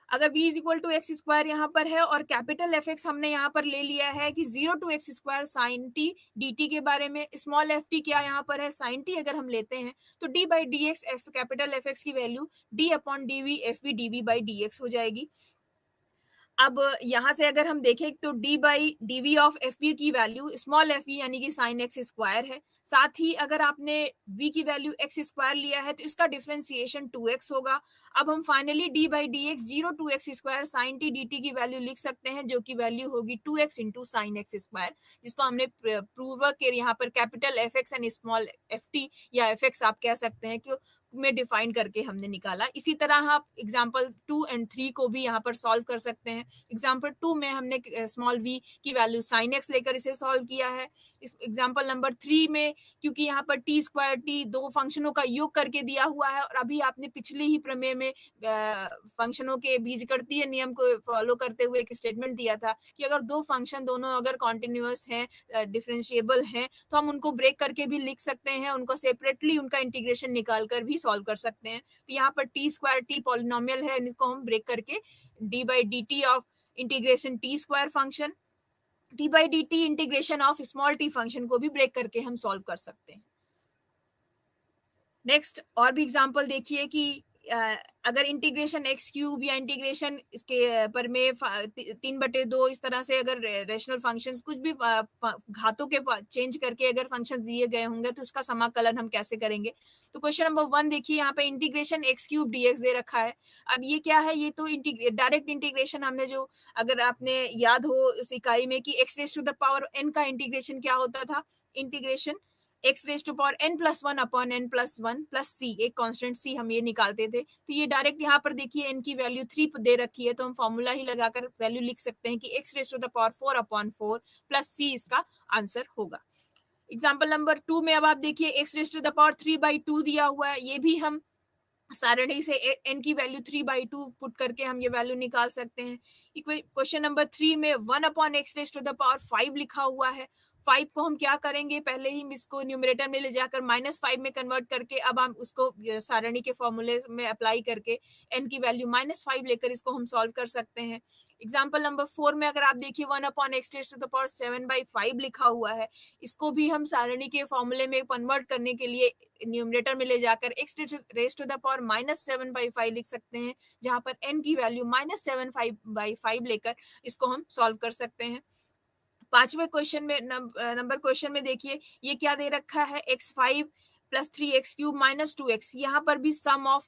अगर v is equal to x square यहाँ पर है और कैपिटल एफ एक्स हमने यहाँ पर ले लिया है कि 0 to x square sine t d t के बारे में, स्मॉल एफ टी क्या यहाँ पर है साइन टी अगर हम लेते हैं तो d by d x f capital F x की value d upon d v f v d v by d x हो जाएगी। अब यहाँ से अगर हम देखें तो d by d v of f v की वैल्यू स्मॉल एफ वी यानी कि साइन एक्स स्क्वायर है। साथ ही अगर आपने v की वैल्यू एक्स स्क्वायर लिया है तो इसका डिफरेंशिएशन 2x होगा। अब हम finally d by d x 0 to x square sine t d t की वैल्यू लिख सकते हैं जो कि वैल्यू होगी 2x into sine x square, जिसको हमने प्रूव के यहाँ पर capital F x and small F T या एफ एक्स आप कह सकते हैं कि में डिफाइन करके हमने निकाला। इसी तरह आप एग्जांपल 2 एंड 3 को भी यहाँ पर सॉल्व कर सकते हैं। एग्जांपल 2 में हमने स्मॉल v की वैल्यू साइन x लेकर इसे सॉल्व किया है। इस एग्जांपल नंबर 3 में क्योंकि यहाँ पर टी स्क्वायर टी दो फंक्शनों का योग करके दिया हुआ है और अभी आपने पिछले ही प्रमेय में फंक्शनों के बीजगणितीय नियम को फॉलो करते हुए एक स्टेटमेंट दिया था कि अगर दो फंक्शन दोनों अगर कॉन्टिन्यूअस हैं, डिफरेंशिएबल हैं, तो हम उनको ब्रेक करके भी लिख सकते हैं, उनको सेपरेटली उनका इंटीग्रेशन निकाल कर भी सॉल्व कर सकते हैं। तो यहाँ पर टी स्क्वायर टी पॉलिनोमियल है, इसको हम ब्रेक करके D by D T of integration T square function D by D T integration of small T function को भी ब्रेक करके हम सॉल्व कर सकते हैं। नेक्स्ट और भी एग्जांपल देखिए कि अगर इंटीग्रेशन एक्स क्यूब या इंटीग्रेशन इसके पर में 3/2 इस तरह से अगर रेशनल फंक्शंस कुछ भी घातों के चेंज करके अगर फंक्शंस दिए गए होंगे तो उसका समाकलन हम कैसे करेंगे। तो क्वेश्चन नंबर 1 देखिए, यहाँ पे इंटीग्रेशन एक्स क्यूब डीएक्स दे रखा है। अब ये क्या है, ये तो डायरेक्ट इंटीग्रेशन हमने जो अगर आपने याद हो उस इकाई में कि x raise to the power n का इंटीग्रेशन क्या होता था, integration x raise to power n plus one upon n plus one plus c, एक कांस्टेंट सी हम ये निकालते थे। तो ये डायरेक्ट यहाँ पर देखिए एन की वैल्यू 3 दे रखी है तो हम फॉर्मूला ही लगाकर वैल्यू लिख सकते हैं कि x raise to the power 4 upon 4 plus c इसका आंसर होगा। एग्जाम्पल नंबर 2 में अब आप देखिए x raise to the power 3/2 दिया हुआ है, ये भी हम सारणी से एन की वैल्यू 3/2 पुट करके हम ये वैल्यू निकाल सकते हैं। क्वेश्चन नंबर 3 में 1 upon x raise to the power 5 लिखा हुआ है। 5 को हम क्या करेंगे, पहले ही इसको न्यूमरेटर में ले जाकर -5 में कन्वर्ट करके अब हम उसको सारणी के फॉर्मूले में अप्लाई करके n की वैल्यू -5 लेकर इसको हम सॉल्व कर सकते हैं। एग्जांपल नंबर 4 में अगर आप देखिए 1 upon x raise to the power 7/5 लिखा हुआ है, इसको भी हम सारणी के फॉर्मूले में कन्वर्ट करने के लिए न्यूमरेटर में ले जाकर x raise to the power -7/5 लिख सकते हैं, जहां पर n की वैल्यू -7/5 लेकर इसको हम सॉल्व कर सकते हैं। पांचवें क्वेश्चन में नंबर क्वेश्चन में देखिए ये क्या दे रखा है, x5 plus 3x cube minus 2x, यहाँ पर भी सम ऑफ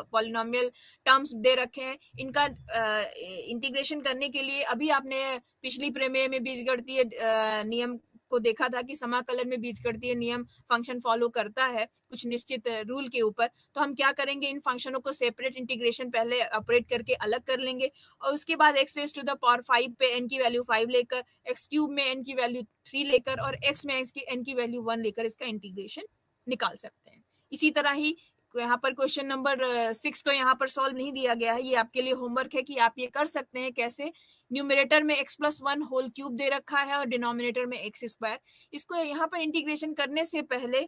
पॉलिनोमियल टर्म्स दे रखे हैं। इनका इंटीग्रेशन करने के लिए अभी आपने पिछली प्रमेय में बीजगणितीय नियम को देखा था कि समाकलन में बीजगणितीय नियम फंक्शन फॉलो करता है कुछ निश्चित रूल के ऊपर। तो हम क्या करेंगे, इन फंक्शनों को सेपरेट इंटीग्रेशन पहले ऑपरेट करके अलग कर लेंगे और उसके बाद x raise to the power 5 पे एन की वैल्यू 5 लेकर, एक्स क्यूब में एन की वैल्यू 3 लेकर और एक्स में एन की वैल्यू 1 लेकर इसका इंटीग्रेशन निकाल सकते हैं। इसी तरह ही यहाँ पर क्वेश्चन नंबर 6 तो यहाँ पर सॉल्व नहीं दिया गया है, ये आपके लिए होमवर्क है कि आप ये कर सकते हैं कैसे। न्यूमरेटर में x+1 होल क्यूब दे रखा है और डिनोमिनेटर में x स्क्वायर। इसको यहाँ पर इंटीग्रेशन करने से पहले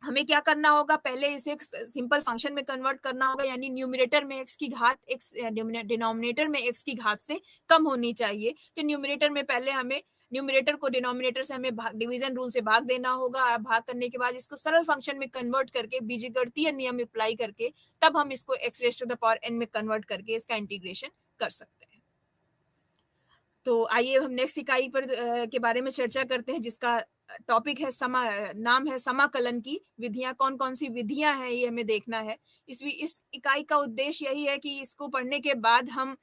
हमें क्या करना होगा, पहले इसे सिंपल फंक्शन में कन्वर्ट करना होगा, यानी न्यूमरेटर में x की घात डिनोमिनेटर में x की घात से कम होनी चाहिए। तो न्यूमरेटर में पहले हमें न्यूमरेटर को डिनोमिनेटर से हमें डिवीजन रूल से भाग देना होगा और भाग करने के बाद इसको सरल फंक्शन में कन्वर्ट करके बीजगणितीय नियम अप्लाई करके तब हम इसको x raise to the power n में कन्वर्ट करके इसका इंटीग्रेशन कर सकते हैं। तो आइए हम नेक्स्ट इकाई पर के बारे में चर्चा करते हैं जिसका टॉपिक है नाम है समाकलन की विधियां। कौन कौन सी विधियां हैं ये हमें देखना है। इस इकाई का उद्देश्य यही है कि इसको पढ़ने के बाद हम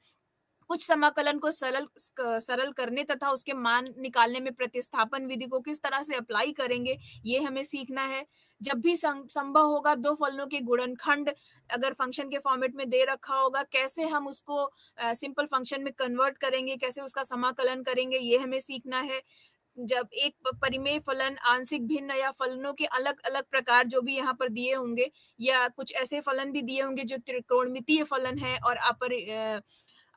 कुछ समाकलन को सरल करने तथा उसके मान निकालने में प्रतिस्थापन विधि को किस तरह से अप्लाई करेंगे ये हमें सीखना है। जब भी संभव होगा दो फलनों के गुणनखंड अगर फंक्शन के फॉर्मेट में दे रखा होगा, कैसे हम उसको सिंपल फंक्शन में कन्वर्ट करेंगे, कैसे उसका समाकलन करेंगे, ये हमें सीखना है। जब एक परिमेय फलन, आंशिक भिन्न या फलनों के अलग अलग प्रकार जो भी यहाँ पर दिए होंगे या कुछ ऐसे फलन भी दिए होंगे जो त्रिकोणमितीय फलन है और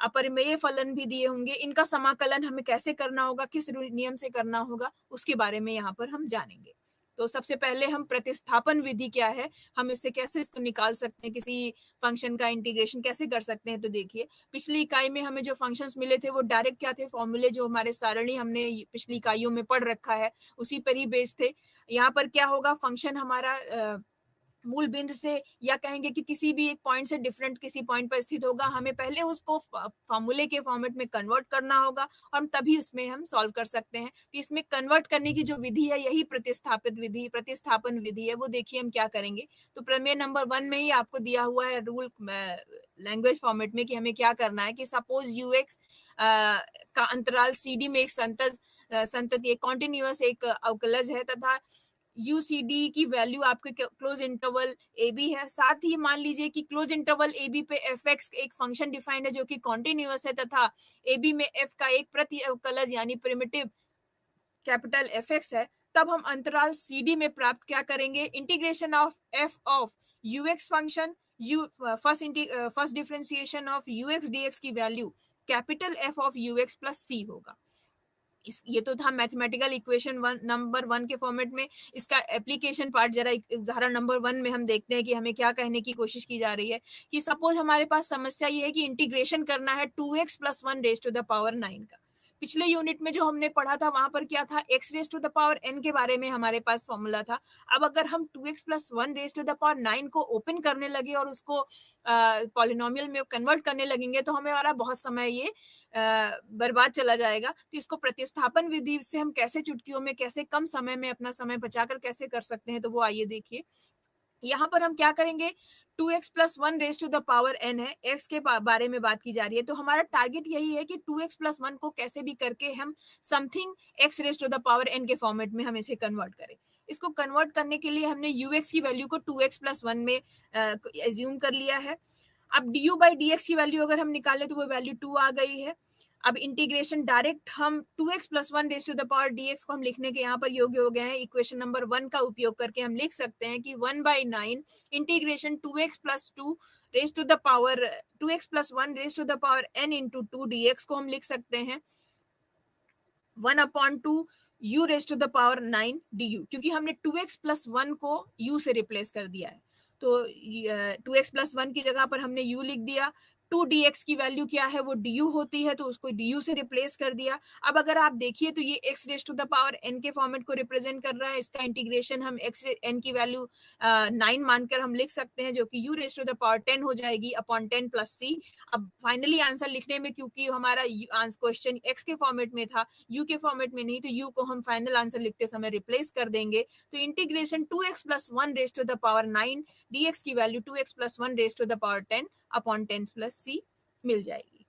अपरिमेय फलन भी दिए होंगे, इनका समाकलन हमें कैसे करना होगा, किस नियम से करना होगा, उसके बारे में यहाँ पर हम जानेंगे। तो सबसे पहले हम प्रतिस्थापन विधि क्या है, हम इससे कैसे इसको निकाल सकते हैं, किसी फंक्शन का इंटीग्रेशन कैसे कर सकते हैं। तो देखिए, पिछली इकाई में हमें जो फंक्शंस मिले थे वो डायरेक्ट क्या थे, फॉर्मूले जो हमारे सारणी हमने पिछली इकाइयों में पढ़ रखा है उसी पर ही बेस्ड थे। यहाँ पर क्या होगा, फंक्शन हमारा मूल बिंदु से या कहेंगे कि किसी भी एक पॉइंट से डिफरेंट किसी पॉइंट पर स्थित होगा, हमें पहले उसको फॉर्मूले के फॉर्मेट में कन्वर्ट करना होगा और हम तभी उसमें हम सॉल्व कर सकते हैं। तो इसमें कन्वर्ट करने की जो विधि है यही प्रतिस्थापन विधि है। वो देखिए हम क्या करेंगे। तो प्रमेय नंबर 1 में ही आपको दिया हुआ है रूल लैंग्वेज फॉर्मेट में कि हमें क्या करना है कि सपोज यूएक्स का अंतराल सीडी में एक संतत कॉन्टिन्यूअस एक अवकलज है तथा यूसीडी की वैल्यू आपके क्लोज इंटरवल ए बी है। साथ ही मान लीजिए कि क्लोज इंटरवल ए बी पे एफ एक्स एक फंक्शन डिफाइंड है जो कि कॉन्टिन्यूअस है तथा ए बी में एफ का एक प्रति अवकलज यानी प्रिमिटिव कैपिटल एफ एक्स है। तब हम अंतराल सी डी में प्राप्त क्या करेंगे, integration of f of u x function u first differentiation of u x D x की value capital F of u x plus c होगा। ये तो था मैथमेटिकल इक्वेशन नंबर 1 के फॉर्मेट में। इसका एप्लीकेशन पार्ट जरा उदाहरण नंबर 1 में हम देखते हैं कि हमें क्या कहने की कोशिश की जा रही है कि सपोज हमारे पास समस्या ये है कि इंटीग्रेशन करना है 2x + 1 raise to the power 9 का। पिछले यूनिट में जो हमने पढ़ा था वहां पर क्या था, x raise to the power n के बारे में हमारे पास फॉर्मूला था। अब अगर हम 2x + 1 raise to the power 9 को ओपन करने लगे और उसको पॉलिनोमियल में कन्वर्ट करने लगेंगे तो हमें हमारा बहुत समय ये बर्बाद चला जाएगा। तो इसको प्रतिस्थापन विधि से हम कैसे चुटकियों में, कैसे कम समय में अपना समय बचाकर कैसे कर सकते हैं, तो वो आइए देखिए। यहाँ पर हम क्या करेंगे, 2x + 1 raise to the power n है, x के बारे में बात की जा रही है। तो हमारा टारगेट यही है कि 2x + 1 को कैसे भी करके हम something x raise to the power n के फॉर्मेट में हम इसे कन्वर्ट करें। इसको कन्वर्ट करने के लिए हमने ux की वैल्यू को 2x + 1 में एज्यूम कर लिया है। अब du/dx की वैल्यू अगर हम निकालें तो वो वैल्यू 2 आ गई है। अब इंटीग्रेशन डायरेक्ट हम 2x + 1 raise to the power dx को हम लिखने के यहाँ पर योग्य हो गए हैं। इक्वेशन नंबर 1 का उपयोग करके हम लिख सकते हैं कि 1/9 integration 2x + 2 raise to the power 2x + 1 raise to the power n × 2 dx को हम लिख सकते हैं 1/2 u raise to the power 9 du, क्योंकि हमने 2x + 1 को u से रिप्लेस कर दिया है। तो 2x + 1 की जगह पर हमने u लिख दिया। 2dx की वैल्यू क्या है, वो du होती है, तो उसको du से रिप्लेस कर दिया। अब अगर आप देखिए तो ये x raise to the power n के फॉर्मेट को रिप्रेजेंट कर रहा है। इसका इंटीग्रेशन हम n की वैल्यू 9 मानकर हम लिख सकते हैं, जो कि u raise to the power 10 हो जाएगी अपॉन 10 + c। अब फाइनली आंसर लिखने में क्योंकि हमारा क्वेश्चन x के फॉर्मेट में था, u के फॉर्मेट में नहीं, तो u को हम फाइनल आंसर लिखते समय रिप्लेस कर देंगे। तो integration 2x + 1 raise to the power 9 dx की value 2x + 1 raise to the power 10 upon 10 + c मिल जाएगी।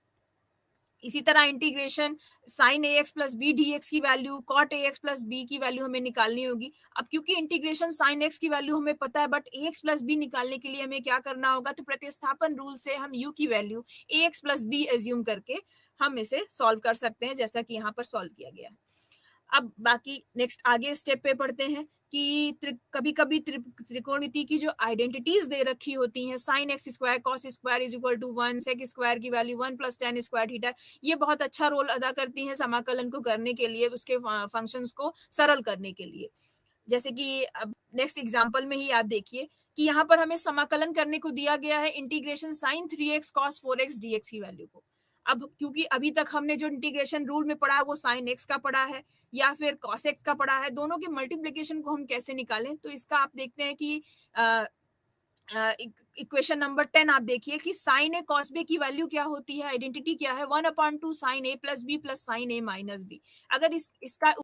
इसी तरह integration sin ax + b dx की वैल्यू cot ax + b की वैल्यू हमें निकालनी होगी। अब क्योंकि इंटीग्रेशन sin x की वैल्यू हमें पता है, बट ax + b निकालने के लिए हमें क्या करना होगा, तो प्रतिस्थापन रूल से हम u की वैल्यू ax + b एज्यूम करके हम इसे सॉल्व कर सकते हैं, जैसा कि यहाँ पर सॉल्व किया गया है। अब बाकी नेक्स्ट आगे स्टेप पे पढ़ते हैं कि कभी कभी त्रिकोणमिति की जो आइडेंटिटीज दे रखी होती हैं, sin x² cos² = 1, sec² की वैल्यू 1 + tan² थीटा, ये बहुत अच्छा रोल अदा करती हैं समाकलन को करने के लिए, उसके फंक्शंस को सरल करने के लिए। जैसे कि अब नेक्स्ट एग्जांपल में ही आप देखिए कि यहाँ पर हमें समाकलन करने को दिया गया है integration sin 3x cos 4x dx की वैल्यू को। अब क्योंकि अभी तक हमने जो इंटीग्रेशन रूल में पढ़ा वो sin x का पढ़ा है या फिर cos x का पढ़ा है, दोनों के मल्टीप्लिकेशन को हम कैसे निकालें, तो इसका आप देखते हैं कि इक्वेशन नंबर 10 आप देखिए कि sin a cos b की वैल्यू क्या होती है, आइडेंटिटी क्या है, 1/2 sin a + b + sin a - b। अगर इसका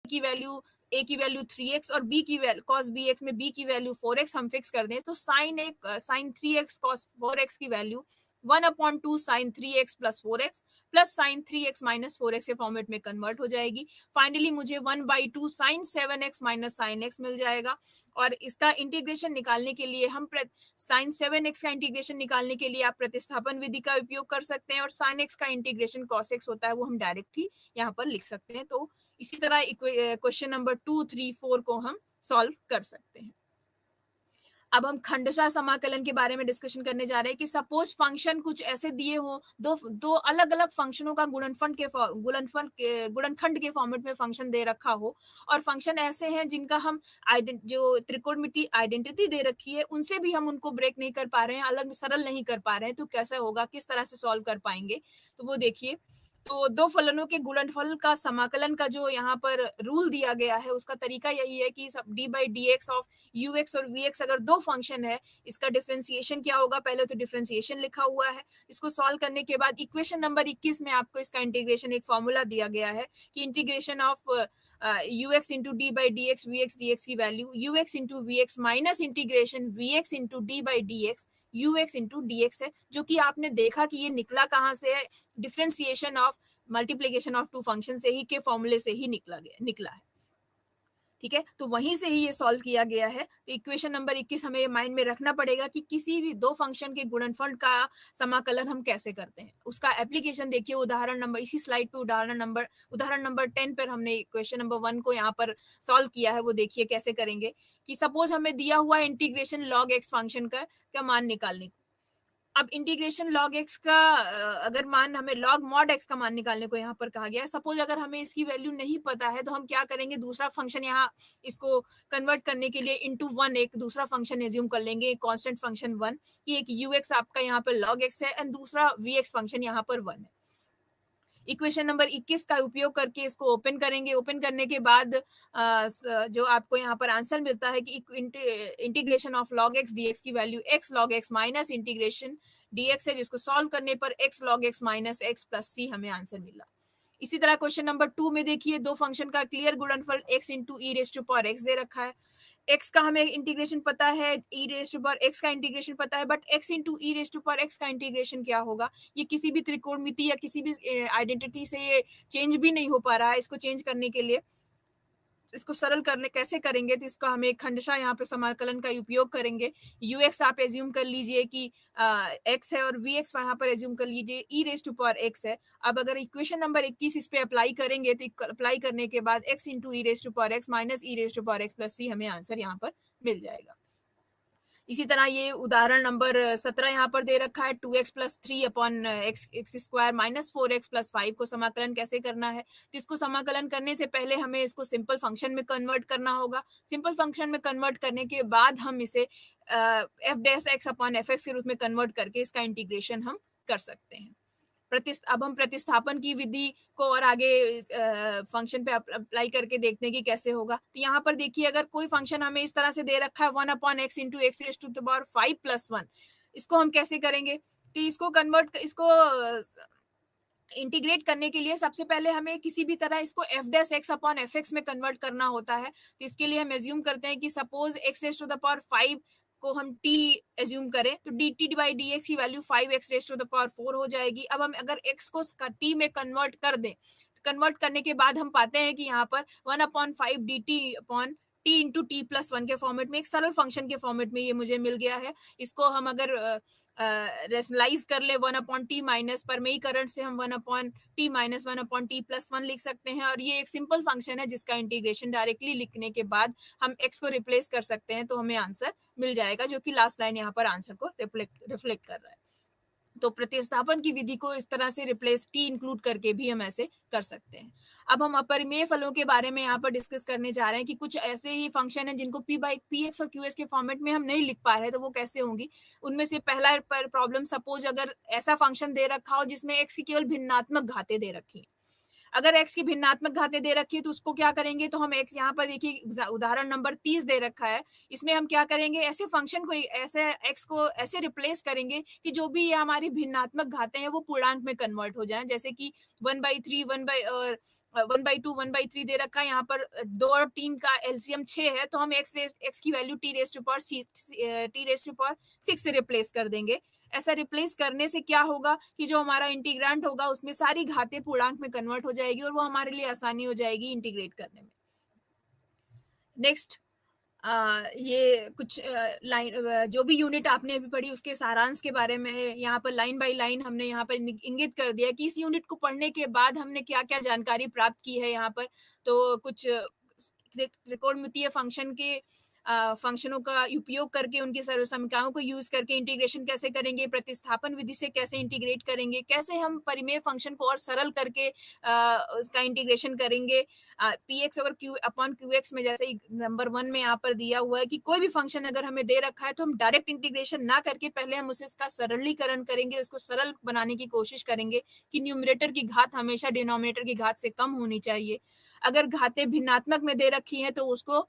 की वैल्यू a की वैल्यू 3x और b की वैल्यू cos bx में b की वैल्यू 4x हम फिक्स कर दें, तो sin 3x cos 4x की value 1/2 sin 3x + 4x plus sin 3x - 4x के फॉर्मेट में कन्वर्ट हो जाएगी। फाइनली मुझे 1/2 sin 7x - sin x मिल जाएगा। और इसका इंटीग्रेशन निकालने के लिए हम sin 7x का इंटीग्रेशन निकालने के लिए आप प्रतिस्थापन विधि का उपयोग कर सकते हैं, और sin x का इंटीग्रेशन cos x होता है, वो हम डायरेक्ट ही यहाँ पर लिख सकते हैं। तो इसी तरह क्वेश्चन नंबर 2, 3, 4 को हम सॉल्व कर सकते हैं। अब हम खंडशः समाकलन के बारे में डिस्कशन करने जा रहे हैं कि सपोज फंक्शन कुछ ऐसे दिए हो, दो दो अलग अलग फंक्शनों का गुणनखंड के फॉर्मेट में फंक्शन दे रखा हो, और फंक्शन ऐसे हैं जिनका हम जो त्रिकोणमिति आइडेंटिटी दे रखी है उनसे भी हम उनको ब्रेक नहीं कर पा रहे हैं, अलग सरल नहीं कर पा रहे हैं, तो कैसा होगा, किस तरह से सॉल्व कर पाएंगे, तो वो देखिए। तो दो फलनों के गुणनफल का समाकलन का जो यहाँ पर रूल दिया गया है उसका तरीका यही है कि सब D by d x of u x और वी एक्स अगर दो फंक्शन है, इसका डिफरेंशिएशन क्या होगा, पहले तो डिफरेंशिएशन लिखा हुआ है, इसको सॉल्व करने के बाद इक्वेशन नंबर 21 में आपको इसका इंटीग्रेशन एक फॉर्मूला दिया गया है कि integration of u x into d by d x v x D x की value u x into v x minus integration v x into d by d x u x into d x है, जो कि आपने देखा कि ये निकला कहाँ से है, differentiation of multiplication of two function से ही के फॉर्मूले से ही निकला है। ठीक है, तो वहीं से ही ये सॉल्व किया गया है। तो इक्वेशन नंबर 21 हमें माइंड में रखना पड़ेगा कि किसी भी दो फंक्शन के गुणनफल का समाकलन हम कैसे करते हैं। उसका एप्लीकेशन देखिए, उदाहरण नंबर इसी स्लाइड पे उदाहरण नंबर 10 पर हमने इक्वेशन नंबर 1 को यहाँ पर सॉल्व किया है। वो देखिए कैसे करेंगे कि सपोज हमें दिया हुआ इंटीग्रेशन लॉग एक्स फंक्शन का मान निकालने को। अब इंटीग्रेशन लॉग एक्स का अगर मान हमें लॉग मॉड एक्स का मान निकालने को यहाँ पर कहा गया है, सपोज अगर हमें इसकी वैल्यू नहीं पता है तो हम क्या करेंगे, दूसरा फंक्शन यहाँ इसको कन्वर्ट करने के लिए इनटू वन एक दूसरा फंक्शन एज्यूम कर लेंगे, एक कांस्टेंट फंक्शन वन, कि एक यू एक्स आपका यहाँ पर लॉग एक्स है एंड दूसरा वी एक्स फंक्शन यहाँ पर वन है। इक्वेशन नंबर 21 का उपयोग करके इसको ओपन करेंगे। ओपन करने के बाद जो आपको यहाँ पर आंसर मिलता है कि integration of log x d x की value x log x minus integration d x है, जिसको सॉल्व करने पर x log x minus x plus c हमें आंसर मिला। इसी तरह क्वेश्चन नंबर 2 में देखिए, दो फंक्शन का क्लियर गुणनफल x into e raise to power x दे रखा है। x का हमें इंटीग्रेशन पता है, e raise to power x का इंटीग्रेशन पता है, but x into e raise to power x का इंटीग्रेशन क्या होगा, ये किसी भी त्रिकोणमिति या किसी भी आइडेंटिटी से ये चेंज भी नहीं हो पा रहा है। इसको चेंज करने के लिए इसको सरल करने कैसे करेंगे, तो इसका हमें खंडशः यहाँ पे समाकलन का उपयोग करेंगे। यू एक्स आप एज्यूम कर लीजिए कि एक्स है और वी एक्स वहां पर एज्यूम कर लीजिए ई रेस टू पावर एक्स है। अब अगर इक्वेशन नंबर 21 इस पे अप्लाई करेंगे तो अप्लाई करने के बाद x into e raise to power x minus e raise to power x plus c हमें आंसर यहाँ पर मिल जाएगा। इसी तरह ये उदाहरण नंबर 17 यहाँ पर दे रखा है, 2x plus 3 upon x square minus 4x plus 5 को समाकलन कैसे करना है। तो इसको समाकलन करने से पहले हमें इसको सिंपल फंक्शन में कन्वर्ट करना होगा। सिंपल फंक्शन में कन्वर्ट करने के बाद हम इसे F dash x upon F x के रूप में कन्वर्ट करके इसका इंटीग्रेशन हम कर सकते हैं। अब हम प्रतिस्थापन की विधि को और आगे फंक्शन पे अप्लाई करके देखते हैं कि कैसे होगा। तो यहाँ पर देखिए, अगर कोई फंक्शन हमें इस तरह से दे रखा है 1 upon x into x raise to the power 5 plus 1, इसको हम कैसे करेंगे, तो इसको इंटीग्रेट करने के लिए सबसे पहले हमें किसी भी तरह इसको F dash x upon F x में कन्वर्ट करना होता है। तो इसके लिए हम एज्यूम करते हैं कि suppose x raise to the power 5 को हम t एज्यूम करें तो dt बाई डी एक्स की value 5x raise to the power 4 हो जाएगी। अब हम अगर x को t में कन्वर्ट कर दें, कन्वर्ट करने के बाद हम पाते हैं कि यहाँ पर 1/5 dt upon T into T plus one के फॉर्मेट में, एक सरल फंक्शन के फॉर्मेट में ये मुझे मिल गया है। इसको हम अगर रेशनलाइज कर ले 1/t माइनस परमेयीकरण से हम 1/t minus 1/t plus one लिख सकते हैं। और ये एक सिंपल फंक्शन है जिसका इंटीग्रेशन डायरेक्टली लिखने के बाद हम x को रिप्लेस कर सकते हैं तो हमें आंसर मिल जाएगा, जो कि लास्ट लाइन यहाँ पर आंसर को रिफ्लेक्ट कर रहा है। तो प्रतिस्थापन की विधि को इस तरह से रिप्लेस टी इंक्लूड करके भी हम ऐसे कर सकते हैं। अब हम अपरिमेय फलों के बारे में यहाँ पर डिस्कस करने जा रहे हैं कि कुछ ऐसे ही फंक्शन है जिनको पी बाई पी एक्स और क्यू एस के फॉर्मेट में हम नहीं लिख पा रहे, तो वो कैसे होंगी। उनमें से पहला प्रॉब्लम, सपोज अगर ऐसा फंक्शन दे रखा हो जिसमें एक्स की केवल भिन्नात्मक घातें दे रखी है। अगर x की भिन्नात्मक घातें दे रखी है तो उसको क्या करेंगे, तो हम x यहाँ पर देखिए उदाहरण नंबर 30 दे रखा है, इसमें हम क्या करेंगे, ऐसे फंक्शन को ऐसे x को ऐसे रिप्लेस करेंगे कि जो भी ये हमारी भिन्नात्मक घातें हैं वो पूर्णांक में कन्वर्ट हो जाएं। जैसे कि 1/3 1/2 1/3 दे रखा है, यहाँ पर 2 और 3 का एलसीएम 6 है, तो हम x की value t raise to power 6 से रिप्लेस कर देंगे। ऐसा रिप्लेस करने से क्या होगा कि जो हमारा इंटीग्रांट होगा उसमें सारी घातें पूर्णांक में कन्वर्ट हो जाएगी और वो हमारे लिए आसानी हो जाएगी इंटीग्रेट करने में। नेक्स्ट ये कुछ लाइन जो भी यूनिट आपने अभी पढ़ी उसके सारांश के बारे में है। यहाँ पर लाइन बाय लाइन हमने यहाँ पर इंगित कर दिया कि इस यूनिट को पढ़ने के बाद हमने क्या क्या जानकारी प्राप्त की है। यहाँ पर तो कुछ त्रिकोणमितीय फंक्शन के फंक्शनों का उपयोग करके उनकी सर्वसमिकाओं को यूज करके इंटीग्रेशन कैसे करेंगे, प्रतिस्थापन विधि से कैसे इंटीग्रेट करेंगे, कैसे हम परिमेय फंक्शन को और सरल करके उसका इंटीग्रेशन करेंगे। पी एक्स और क्यू अपॉन क्यू एक्स में जैसे नंबर 1 में यहाँ पर दिया हुआ है कि कोई भी फंक्शन अगर हमें दे रखा है तो हम डायरेक्ट इंटीग्रेशन ना करके पहले हम उसे इसका सरलीकरण करेंगे, उसको सरल बनाने की कोशिश करेंगे कि न्यूमरेटर की घात हमेशा डिनोमिनेटर की घात से कम होनी चाहिए। अगर घातें भिन्नात्मक में दे रखी हैं तो उसको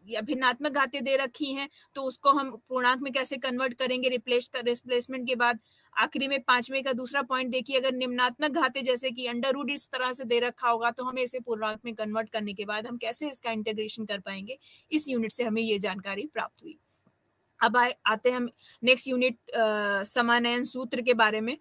या भिन्नात्मक घातें दे रखी हैं तो उसको हम पूर्णांक में कैसे कन्वर्ट करेंगे रिप्लेसमेंट के बाद। आखिरी में 5वें का दूसरा पॉइंट देखिए, अगर निम्नात्मक घातें जैसे कि अंडर रूट इस तरह से दे रखा होगा तो हमें इसे पूर्णांक में कन्वर्ट करने के बाद हम कैसे इसका इंटीग्रेशन कर पाएंगे। इस यूनिट से हमें ये जानकारी प्राप्त हुई। अब आते हैं हम नेक्स्ट यूनिट समानयन सूत्र के बारे में।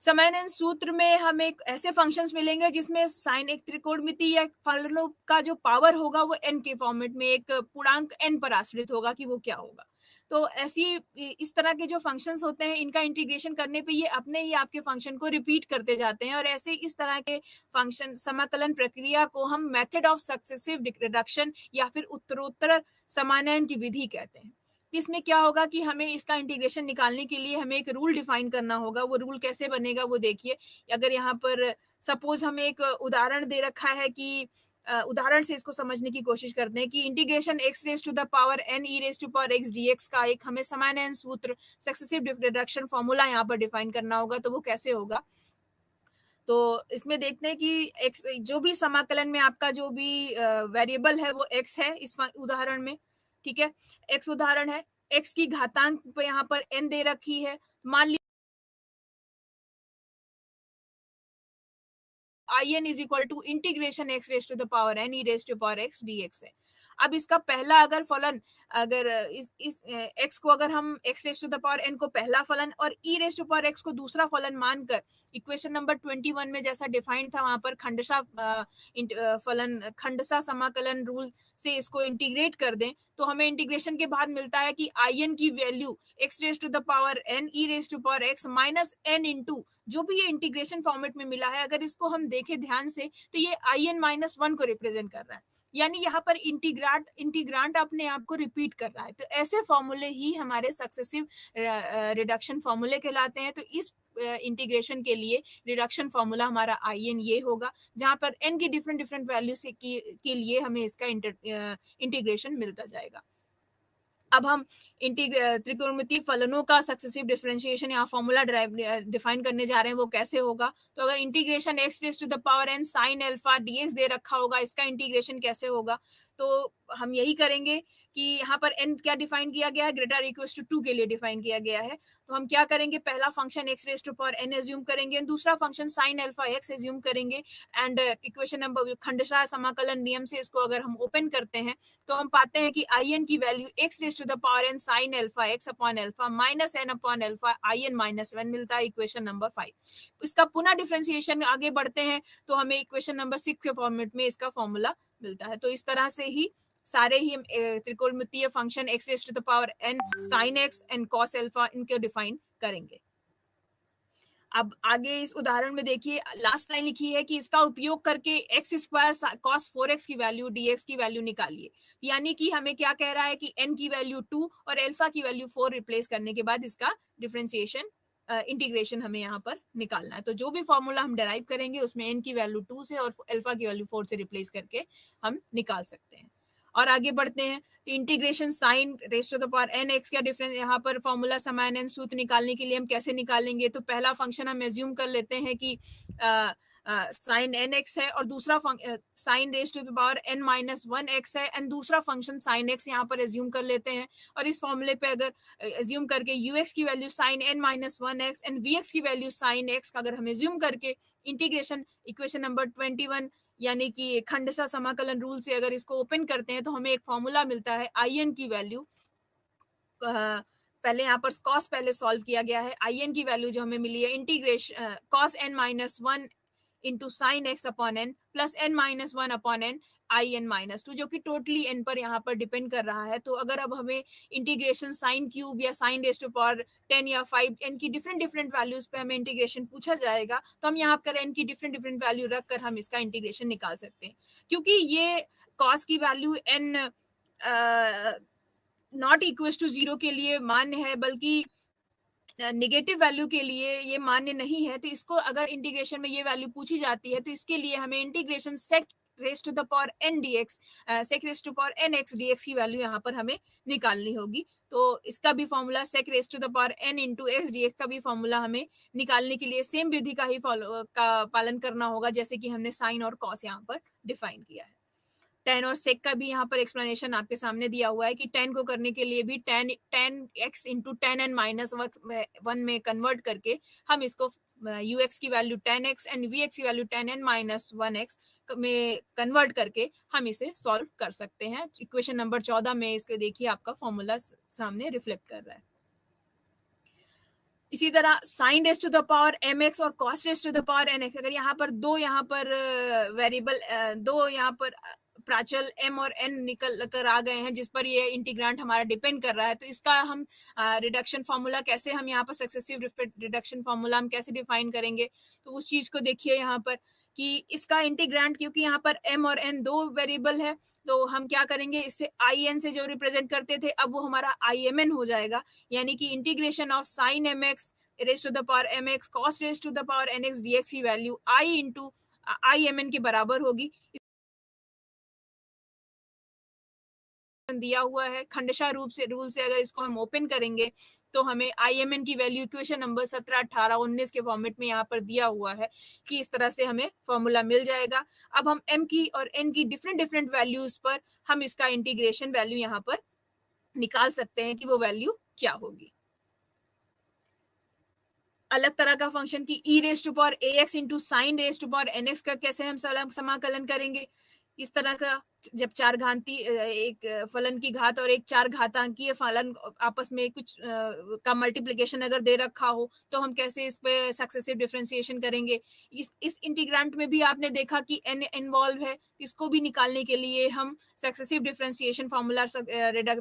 समानयन सूत्र में हमें ऐसे फंक्शंस मिलेंगे जिसमें साइन एक त्रिकोणमिति या फलनों का जो पावर होगा वो n के फॉर्मेट में एक पूर्णांक n पर आश्रित होगा कि वो क्या होगा। तो ऐसी इस तरह के जो फंक्शंस होते हैं इनका इंटीग्रेशन करने पे ये अपने ही आपके फंक्शन को रिपीट करते जाते हैं और ऐसे इस तरह के फंक्शन समाकलन प्रक्रिया को हम मेथड ऑफ सक्सेसिव रिडक्शन या फिर उत्तरोत्तर समानयन की विधि कहते हैं। इसमें क्या होगा कि हमें इसका इंटीग्रेशन निकालने के लिए हमें एक रूल डिफाइन करना होगा। वो रूल कैसे बनेगा वो देखिए। अगर यहाँ पर सपोज हमें एक उदाहरण दे रखा है कि उदाहरण से इसको समझने की कोशिश करते हैं कि integration x raise to the power n e raise to power x dx का एक हमें समानयन सूत्र सक्सेसिव रिडक्शन फॉर्मूला यहाँ पर डिफाइन करना होगा। तो वो कैसे होगा, तो इसमें देखते हैं कि x जो भी समाकलन में आपका जो भी वेरिएबल है वो x है इस उदाहरण में, ठीक है। x उदाहरण है, x की घातांक पे यहाँ पर n दे रखी है। मान लीजिए in is equal to integration x raise to the power n e raise to power x dx है। अब इसका पहला अगर फलन, अगर इस x को अगर हम x raise to the power n को पहला फलन और e raise to power x को दूसरा फलन मानकर इक्वेशन नंबर 21 में जैसा डिफाइंड था वहां पर खंडसा समाकलन रूल से इसको इंटीग्रेट कर दें तो हमें इंटीग्रेशन के बाद मिलता है कि in की value x raise to the power n e raise to power x minus n into जो भी ये इंटीग्रेशन फॉर्मेट में मिला है, अगर इसको हम देखें ध्यान से तो ये in माइनस 1 को रिप्रेजेंट कर रहा है, यानी यहाँ पर इंटीग्रांट अपने आप को रिपीट कर रहा है। तो ऐसे फॉर्मूले ही हमारे सक्सेसिव रिडक्शन फॉर्मूले कहलाते हैं। तो इस इंटीग्रेशन के लिए रिडक्शन फॉर्मूला हमारा in ये होगा, जहां पर n की डिफरेंट वैल्यू से के लिए हमें इसका इंटीग्रेशन मिलता जाएगा। अब हम त्रिकोणमितीय फलनों का सक्सेसिव डिफरेंशिएशन यहाँ फॉर्मूला डिफाइन करने जा रहे हैं, वो कैसे होगा। तो अगर integration x raise to the power n sine alpha dx दे रखा होगा, इसका इंटीग्रेशन कैसे होगा, तो हम यही करेंगे कि यहाँ पर n क्या डिफाइन किया गया है, ग्रेटर इक्वल टू 2 के लिए डिफाइन किया गया है। तो हम क्या करेंगे, पहला function x raise to power n assume करेंगे, दूसरा function sine alpha x assume करेंगे एंड इक्वेशन नंबर खंडशः समाकलन नियम से इसको अगर हम ओपन करते हैं तो हम पाते हैं कि in की value x raise to the power n sine alpha x upon alpha minus n upon alpha in minus 1 मिलता है इक्वेशन नंबर 5। इसका पुनः डिफरेंशिएशन आगे बढ़ते हैं तो हमें इक्वेशन नंबर 6 के फॉर्मेट में इसका फॉर्मूला मिलता है। तो इस तरह से ही सारे ही त्रिकोणमितीय function x raise to the power n sin x and cos alpha इनको डिफाइन करेंगे। अब आगे इस उदाहरण में देखिए लास्ट लाइन लिखी है कि इसका उपयोग करके x स्क्वायर cos 4x की वैल्यू dx की वैल्यू निकालिए। यानी कि हमें क्या कह रहा है कि n की वैल्यू 2 और अल्फा की वैल्यू 4 रिप्लेस करने के बाद इसका डिफरेंशिएशन इंटीग्रेशन हमें यहाँ पर निकालना है। तो जो भी फॉर्मूला हम डिराइव करेंगे उसमें n की वैल्यू 2 से और अल्फा की वैल्यू 4 से रिप्लेस करके हम निकाल सकते हैं। और आगे बढ़ते हैं तो integration sine raise to the power n x का डिफरेंस यहाँ पर फॉर्मूला समानयन सूत्र निकालने के लिए हम कैसे निकालेंगे। तो पहला फंक्शन हम एज्यूम कर लेते हैं कि साइन एन एक्स है और दूसरा sine raise to the power n minus 1 x है एंड दूसरा फंक्शन साइन एक्स यहाँ पर एज्यूम कर लेते हैं। और इस फॉर्मूले पे अगर एज्यूम करके यू एक्स की value sine n minus 1 x and v x की वैल्यू साइन एक्स का अगर हम एज्यूम करके इंटीग्रेशन इक्वेशन नंबर 21 यानी कि खंडशः समाकलन रूल से अगर इसको ओपन करते हैं तो हमें एक फॉर्मूला मिलता है in की वैल्यू। पहले यहाँ पर cos पहले सॉल्व किया गया है। in की वैल्यू जो हमें मिली है integration cos n minus 1 into sine x upon n plus n minus 1 upon n in minus 2 जो कि टोटली n पर यहाँ पर डिपेंड कर रहा है। तो अगर अब हमें इंटीग्रेशन साइन क्यूब या साइन रेज टू पावर 10 या 5 n की डिफरेंट वैल्यूज पे हमें इंटीग्रेशन पूछा जाएगा तो हम यहाँ पर n की डिफरेंट वैल्यू रख कर हम इसका इंटीग्रेशन निकाल सकते हैं। क्योंकि ये कॉस की value n not equal to 0 के लिए मान्य है, बल्कि नेगेटिव वैल्यू के लिए ये मान्य नहीं है, तो इसको अगर इंटीग्रेशन में ये वैल्यू पूछी जाती है तो इसके लिए हमें integration sec raise to the power n dx, sec raise to power n x dx की वैल्यू यहाँ पर हमें निकालनी होगी। तो इसका भी formula sec raise to the power n into x D x का भी फॉर्मूला हमें निकालने के लिए सेम विधि का ही पालन करना होगा, जैसे कि हमने साइन और कॉस यहाँ पर डिफाइन किया है। टेन और सेक का भी यहाँ पर एक्सप्लेनेशन आपके सामने दिया हुआ है कि टेन को करने के लिए भी tan x into tan n minus one में कन्वर्ट करके हम इसको यू एक्स की value tan x and v x की value tan n minus one x में कन्वर्ट करके हम इसे सॉल्व कर सकते हैं। इक्वेशन नंबर 14 में इसके देखिए आपका फॉर्मूला सामने रिफ्लेक्ट कर रहा है। इसी तरह sine raise to the power m x और cos raise to the power n x, अगर यहाँ पर दो यहाँ पर वेरिएबल दो यहाँ पर प्राचल m और n निकल कर आ गए हैं जिस पर ये इंटीग्रांट हमारा डिपेंड कर रहा है, तो इसका हम रिडक्शन फार्मूला कैसे हम यहाँ पर सक्सेसिव रिडक्शन फार्मूला हम कैसे डिफाइन करेंगे, तो उस चीज को देखिए यहाँ पर कि इसका इंटीग्रांट, क्योंकि यहाँ पर m और n दो वेरिएबल है, तो हम क्या करेंगे, इससे आई एन से जो रिप्रेजेंट करते थे अब वो हमारा आई एम एन हो जाएगा, यानी कि integration of sine m x raise to the power m x cos raise to the power n x D x की value I into I m n के बराबर होगी। दिया हुआ है खंडशा रूल से अगर इसको हम ओपन करेंगे तो हमें आईएमएन की वैल्यू इक्वेशन नंबर 17, 18, 19 के फॉर्मेट में यहाँ पर दिया हुआ है कि इस तरह से हमें फॉर्मूला मिल जाएगा। अब हम m की और n की डिफरेंट वैल्यूज पर हम इसका इंटीग्रेशन वैल्यू यहाँ पर निकाल सकते हैं कि वो वैल्यू क्या होगी। अलग तरह का फंक्शन की e raise to power a x into sine raise to power n x का कैसे हम समाकलन करेंगे। इस तरह का जब चार घाती एक फलन की घात और एक चार घातांकीय फलन आपस में कुछ का मल्टीप्लिकेशन अगर दे रखा हो तो हम कैसे इस पे सक्सेसिव डिफरेंशिएशन करेंगे। इस इंटीग्रांट में भी आपने देखा कि n इन्वॉल्व है, इसको भी निकालने के लिए हम successive differentiation formula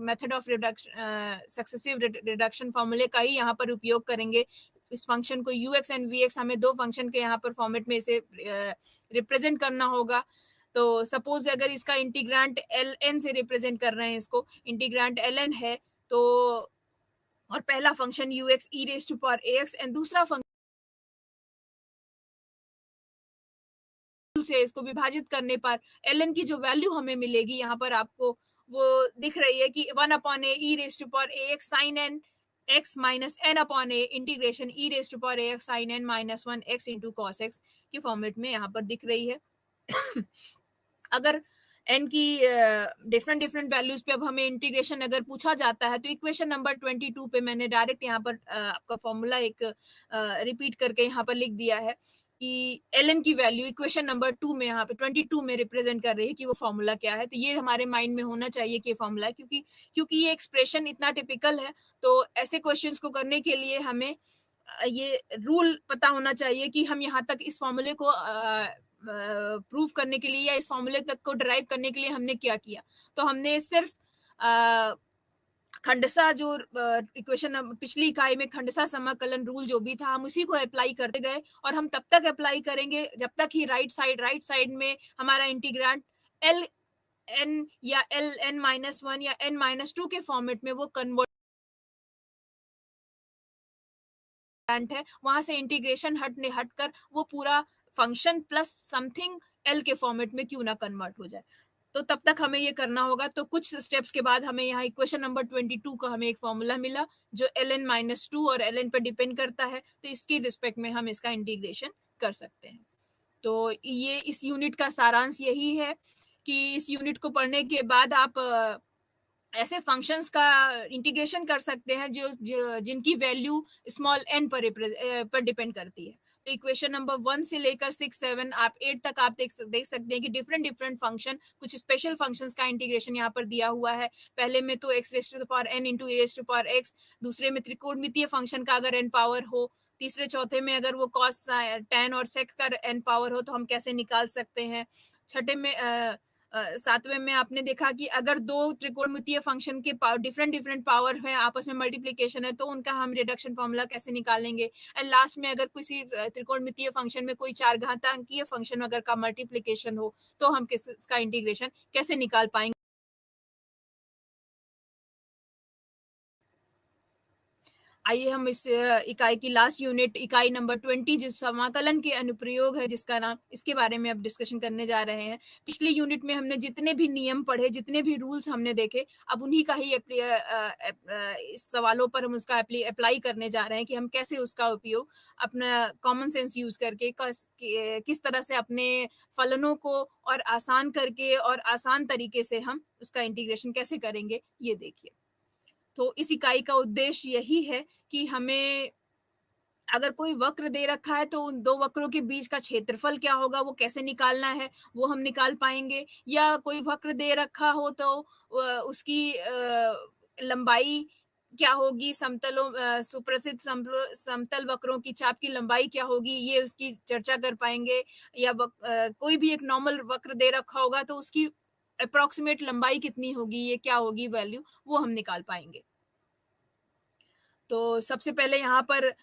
method of successive reduction फार्मूले का ही यहाँ पर उपयोग करेंगे। इस फंक्शन को u x and v x हमें दो फंक्शन के यहाँ पर फॉर्मेट में इसे रिप्रेजेंट करना होगा। तो सपोज अगर इसका इंटीग्रांट एल एन से रिप्रेजेंट कर रहे हैं, इसको इंटीग्रांट एल एन है तो और पहला function u x e raise to power a x and दूसरा फंक्शन से इसको विभाजित करने पर एल एन की जो वैल्यू हमें मिलेगी यहाँ पर आपको वो दिख रही है कि 1/a e raise to power a x sine n x minus n upon a integration e raise to power a x sine n minus one x into cos x के फॉर्मेट में यहाँ पर दिख रही है। अगर n की डिफरेंट वैल्यूज पे अब हमें इंटीग्रेशन अगर पूछा जाता है तो इक्वेशन नंबर 22 पे मैंने डायरेक्ट यहाँ पर आपका फॉर्मूला एक रिपीट करके यहाँ पर लिख दिया है कि ln की वैल्यू इक्वेशन नंबर 2 में यहाँ पे 22 में रिप्रेजेंट कर रही है कि वो फॉर्मूला क्या है। तो ये हमारे माइंड में होना चाहिए कि फॉर्मूला है, क्योंकि ये एक्सप्रेशन इतना टिपिकल है, तो ऐसे क्वेश्चंस को करने के लिए हमें ये रूल पता होना चाहिए कि हम यहाँ तक इस फॉर्मूले को प्रूव करने के लिए या इस फॉर्मूले तक को ड्राइव करने के लिए हमने क्या किया। तो हमने सिर्फ खंडसा जो इक्वेशन पिछली इकाई में खंडसा समाकलन रूल जो भी था हम उसी को अप्लाई करते गए और हम तब तक अप्लाई करेंगे जब तक ही राइट साइड में हमारा इंटीग्रांट एल एन या एल एन माइनस वन या एन माइनस टू के फॉर्मेट में वो कन्वर्ट है, वहां से इंटीग्रेशन हटकर वो पूरा फंक्शन प्लस समथिंग एल के फॉर्मेट में क्यों ना कन्वर्ट हो जाए। तो तब तक हमें ये करना होगा। तो कुछ स्टेप्स के बाद हमें यहाँ इक्वेशन नंबर 22 का हमें एक फॉर्मूला मिला जो ln माइनस टू और ln पर डिपेंड करता है, तो इसकी रिस्पेक्ट में हम इसका इंटीग्रेशन कर सकते हैं। तो ये इस यूनिट का सारांश यही है कि इस यूनिट को पढ़ने के बाद आप ऐसे फंक्शंस का इंटीग्रेशन कर सकते हैं जो जिनकी वैल्यू स्मॉल n पर डिपेंड करती है। तो इक्वेशन नंबर 1 से लेकर 6, 7 आप 8 तक आप देख सकते हैं कि डिफरेंट फंक्शन, कुछ स्पेशल फंक्शंस का इंटीग्रेशन यहाँ पर दिया हुआ है। पहले में तो x raise to the power n into e raise to power x, दूसरे में त्रिकोणमितीय फंक्शन का अगर n पावर हो, तीसरे चौथे में अगर वो कॉस tan और sec का n पावर हो तो हम कैसे निकाल सकते हैं, छठे में सातवें में आपने देखा कि अगर दो त्रिकोणमितीय फंक्शन के डिफरेंट डिफरेंट पावर है, आपस में मल्टीप्लिकेशन है, तो उनका हम रिडक्शन फॉर्मूला कैसे निकालेंगे। एंड लास्ट में अगर किसी त्रिकोणमितीय फंक्शन में कोई चार घातांकीय फंक्शन अगर का मल्टीप्लिकेशन हो, तो हम किस इसका इंटीग्रेशन कैसे निकाल पाएंगे। आइए हम इस इकाई की लास्ट यूनिट इकाई नंबर 20 जो समाकलन के अनुप्रयोग है जिसका नाम, इसके बारे में अब डिस्कशन करने जा रहे हैं। पिछली यूनिट में हमने जितने भी नियम पढ़े, जितने भी रूल्स हमने देखे, अब उन्हीं का ही इस सवालों पर हम उसका अप्लाई करने जा रहे हैं कि हम कैसे उसका उपयोग अपना कॉमन सेंस यूज करके किस तरह से अपने फलनों को और आसान करके और आसान तरीके से हम उसका इंटीग्रेशन कैसे करेंगे, ये देखिए। तो इस इकाई का उद्देश्य यही है कि हमें अगर कोई वक्र दे रखा है तो उन दो वक्रों के बीच का क्षेत्रफल क्या होगा वो कैसे निकालना है वो हम निकाल पाएंगे। या कोई वक्र दे रखा हो तो उसकी लंबाई क्या होगी, सुप्रसिद्ध समतल वक्रों की चाप की लंबाई क्या होगी, ये उसकी चर्चा कर पाएंगे। या कोई भी एक नॉर्मल वक्र दे रखा होगा तो उसकी अप्रोक्सीमेट लंबाई कितनी होगी, ये क्या होगी वैल्यू, वो हम निकाल पाएंगे। तो सबसे पहले यहाँ पर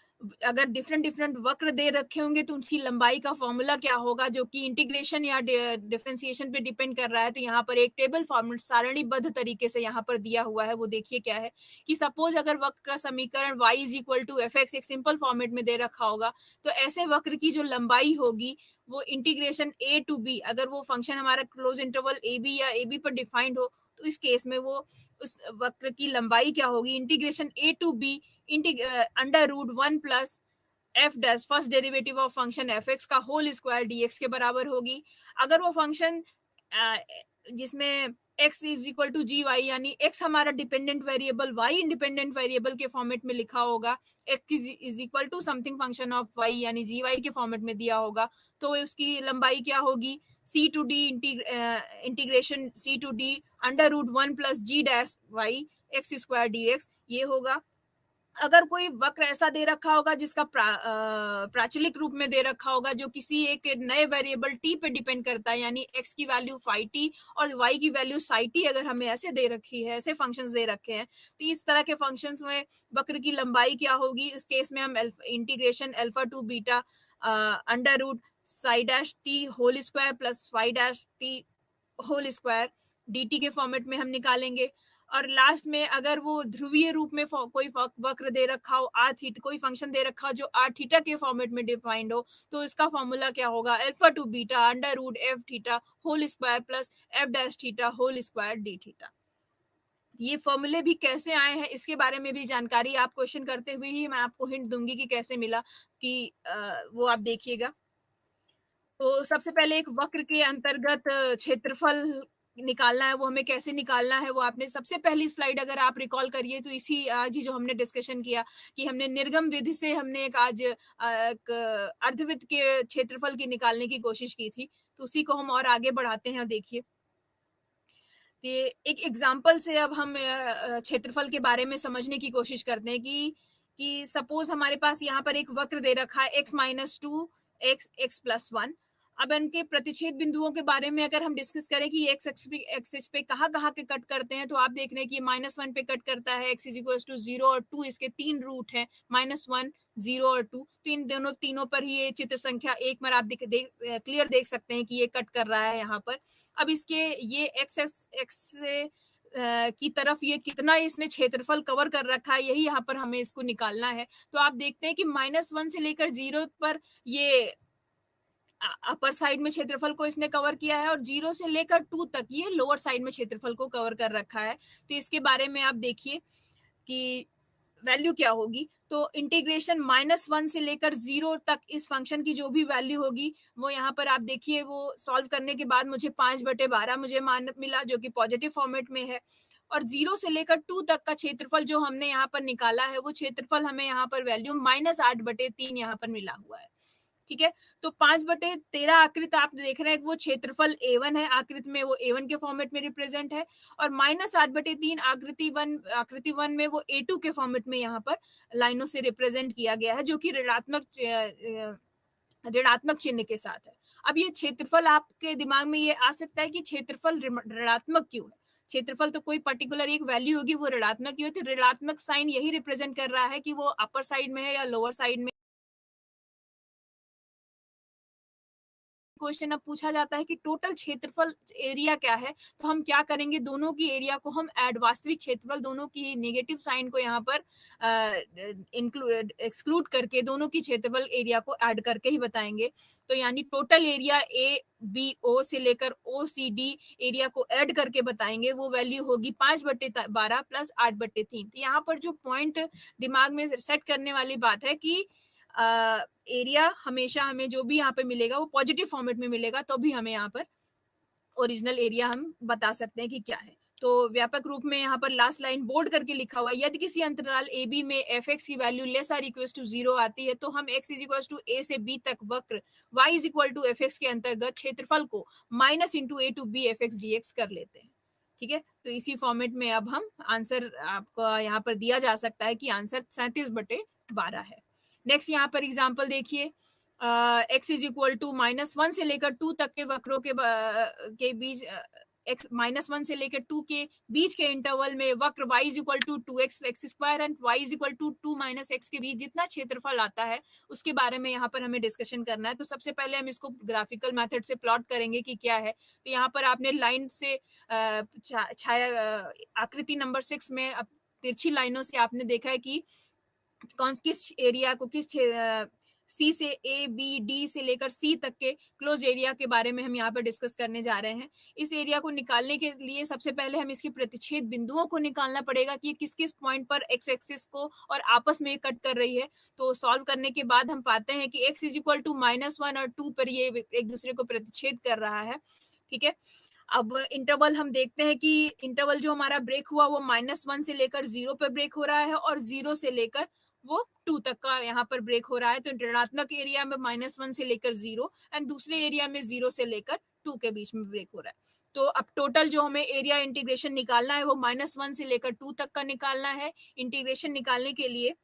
अगर डिफरेंट डिफरेंट वक्र दे रखे होंगे तो उसकी लंबाई का फॉर्मूला क्या होगा, जो कि इंटीग्रेशन या डिफरेंशिएशन पे डिपेंड कर रहा है। तो यहाँ पर एक टेबल फॉर्मेट सारणीबद्ध तरीके से यहाँ पर दिया हुआ है, वो देखिए क्या है कि सपोज अगर वक्र का समीकरण y is equal to F x एक सिंपल फॉर्मेट में दे रखा होगा, तो ऐसे वक्र की जो लंबाई होगी वो इंटीग्रेशन a टू b, अगर वो फंक्शन हमारा क्लोज इंटरवल ए बी या ए बी पर डिफाइंड हो तो इस केस में वो उस वक्र की लंबाई क्या होगी, integration a to b under root 1 plus F dash first derivative of function f x का होल स्क्वायर dx के बराबर होगी। अगर वो फंक्शन जिसमें x is equal to g y, यानी x हमारा dependent variable y independent variable के फॉर्मेट में लिखा होगा, x is equal to something function of y यानी जी वाई के फॉर्मेट में दिया होगा, तो उसकी लंबाई क्या होगी, c to d integration c to d under root 1 plus g dash y x square dx, ये होगा। अगर कोई वक्र ऐसा दे रखा होगा जिसका प्राचलिक रूप में दे रखा होगा जो किसी एक नए वेरिएबल t पे डिपेंड करता है, यानी x की वैल्यू फाई टी और y की वैल्यू साई टी, अगर हमें ऐसे दे रखी है, ऐसे फंक्शंस दे रखे हैं, तो इस तरह के फंक्शंस में वक्र की लंबाई क्या होगी। इस केस में हम integration alpha to beta under root psi dash t whole square plus phi dash t whole square dt के फॉर्मेट में हम निकालेंगे। और लास्ट में अगर वो ध्रुवीय रूप में कोई वक्र दे रखा हो, आर थीटा कोई फंक्शन दे रखा हो जो आर थीटा के फॉर्मेट में डिफाइंड हो, तो इसका फॉर्मूला क्या होगा, alpha to beta under root F theta whole square plus F dash theta whole square D theta. ये फॉर्मूले भी कैसे आए हैं इसके बारे में भी जानकारी आप क्वेश्चन करते हुए ही मैं आपको हिंट दूंगी कि कैसे मिला, कि वो आप देखिएगा। तो सबसे पहले एक वक्र के अंतर्गत क्षेत्रफल निकालना है, वो हमें कैसे निकालना है वो आपने सबसे पहली स्लाइड अगर आप रिकॉल करिए तो इसी आज ही जो हमने डिस्कशन किया कि हमने निर्गम विधि से हमने एक आज एक अर्धवृत्त के क्षेत्रफल की निकालने की कोशिश की थी, तो उसी को हम और आगे बढ़ाते हैं। देखिए एक एग्जाम्पल से अब हम क्षेत्रफल के बारे में समझने की कोशिश करते हैं कि सपोज हमारे पास यहाँ पर एक वक्र दे रखा है x minus two x plus one. अब इनके प्रतिच्छेद बिंदुओं के बारे में अगर हम डिस्कस करें कि एक्स एक्सिस पे कहाँ कहाँ के कट करते हैं, तो आप देख रहे हैं कि -1 पे कट करता है, x इज इक्वल टू 0 और 2, इसके तीन रूट हैं -1 0 और 2, तो इन तीनों पर ही ये चित्र संख्या 1 पर आप क्लियर देख सकते हैं कि ये कट कर रहा है यहाँ पर। अब इसके ये एक्स से की तरफ ये कितना इसने क्षेत्रफल कवर कर रखा है, यही यहाँ पर हमें इसको निकालना है। तो आप देखते हैं कि -1 से लेकर 0 पर ये अपर साइड में क्षेत्रफल को इसने कवर किया है और 0 से लेकर 2 तक ये लोअर साइड में क्षेत्रफल को कवर कर रखा है। तो इसके बारे में आप देखिए कि वैल्यू क्या होगी। तो इंटीग्रेशन -1 से लेकर 0 तक इस फंक्शन की जो भी वैल्यू होगी वो यहाँ पर आप देखिए, वो सॉल्व करने के बाद मुझे 5/12 मुझे मान मिला, जो कि पॉजिटिव फॉर्मेट में है। और 0 से लेकर 2 तक का क्षेत्रफल जो हमने यहाँ पर निकाला है वो क्षेत्रफल हमें यहाँ पर वैल्यू -8/3 यहाँ पर मिला हुआ है। ठीक है, तो 5/13 आकृति आप देख रहे हैं वो क्षेत्रफल A1 है, आकृति में वो A1 के फॉर्मेट में रिप्रेजेंट है, और -8/3 आकृति वन में वो A2 के फॉर्मेट में यहाँ पर लाइनों से रिप्रेजेंट किया गया है, जो कि ऋणात्मक चिन्ह के साथ है। अब ये क्षेत्रफल आपके दिमाग में ये आ सकता है कि क्षेत्रफल ऋणात्मक क्यों है? क्षेत्रफल तो कोई पर्टिकुलर एक वैल्यू होगी, वो ऋणात्मक क्यों है? तो ऋणात्मक साइन यही रिप्रेजेंट कर रहा है कि वो अपर साइड में है या लोअर साइड में। क्वेश्चन अब पूछा जाता है कि टोटल क्षेत्रफल एरिया क्या है, तो हम क्या करेंगे, दोनों की एरिया को हम ऐड, वास्तविक क्षेत्रफल दोनों की नेगेटिव साइन को यहाँ पर इंक्लूड एक्सक्लूड करके दोनों की क्षेत्रफल एरिया को ऐड करके ही बताएंगे। तो यानी total area A B O से लेकर ओ सी डी एरिया को ऐड करके बताएंगे, वो वैल्यू होगी 5/12 प्लस 8/3। तो यहाँ पर जो पॉइंट दिमाग में सेट करने वाली बात है कि एरिया हमेशा हमें जो भी यहाँ पे मिलेगा वो पॉजिटिव फॉर्मेट में मिलेगा, तो भी हमें यहाँ पर ओरिजिनल एरिया हम बता सकते हैं कि क्या है। तो व्यापक रूप में यहाँ पर लास्ट लाइन बोल्ड करके लिखा हुआ है, यदि किसी अंतराल ए बी में एफ एक्स की value less or equal to 0 आती है तो हम X is equal to A से बी तक वक्र Y is equal to F x के अंतर्गत क्षेत्रफल को minus into A to B F x D X कर लेते हैं। ठीक है, तो इसी फॉर्मेट में अब हम आंसर आपको यहाँ पर दिया जा सकता है कि आंसर 37/12 है। नेक्स्ट यहाँ पर एग्जाम्पल देखिए, एक्स इज इक्वल टू -1 से लेकर 2 तक के वक्रों के बीच एक्स -1 से लेकर 2 के बीच के इंटरवल में वक्र y is equal to 2x X square and y is equal to 2 - x के बीच जितना क्षेत्रफल आता है उसके बारे में यहाँ पर हमें डिस्कशन करना है। तो सबसे पहले हम इसको ग्राफिकल मेथड से प्लॉट करेंगे कि क्या है। तो यहाँ पर आपने लाइन से छाया आकृति नंबर 6 में तिरछी लाइनों से आपने देखा है कि किस एरिया को किस सी से ए बी डी से लेकर सी तक के क्लोज एरिया के बारे में हम यहाँ पर डिस्कस करने जा रहे हैं। इस एरिया को निकालने के लिए सबसे पहले हम इसके प्रतिच्छेद बिंदुओं को निकालना पड़ेगा कि किस किस पॉइंट पर एक्स एक्सिस को और आपस में कट कर रही है। तो सॉल्व करने के बाद हम पाते हैं कि एक्स इज इक्वल टू -1 और 2 पर ये एक दूसरे को प्रतिच्छेद कर रहा है। ठीक है, अब इंटरवल हम देखते हैं कि इंटरवल जो हमारा ब्रेक हुआ वो -1 से लेकर 0 पर ब्रेक हो रहा है और 0 से लेकर वो 2 तक का यहाँ पर ब्रेक हो रहा है। तो ऋणात्मक एरिया में -1 से लेकर 0 एंड दूसरे एरिया में 0 से लेकर 2 के बीच में ब्रेक हो रहा है। तो अब टोटल जो हमें एरिया इंटीग्रेशन निकालना है वो -1 से लेकर 2 तक का निकालना है। इंटीग्रेशन निकालने के लिए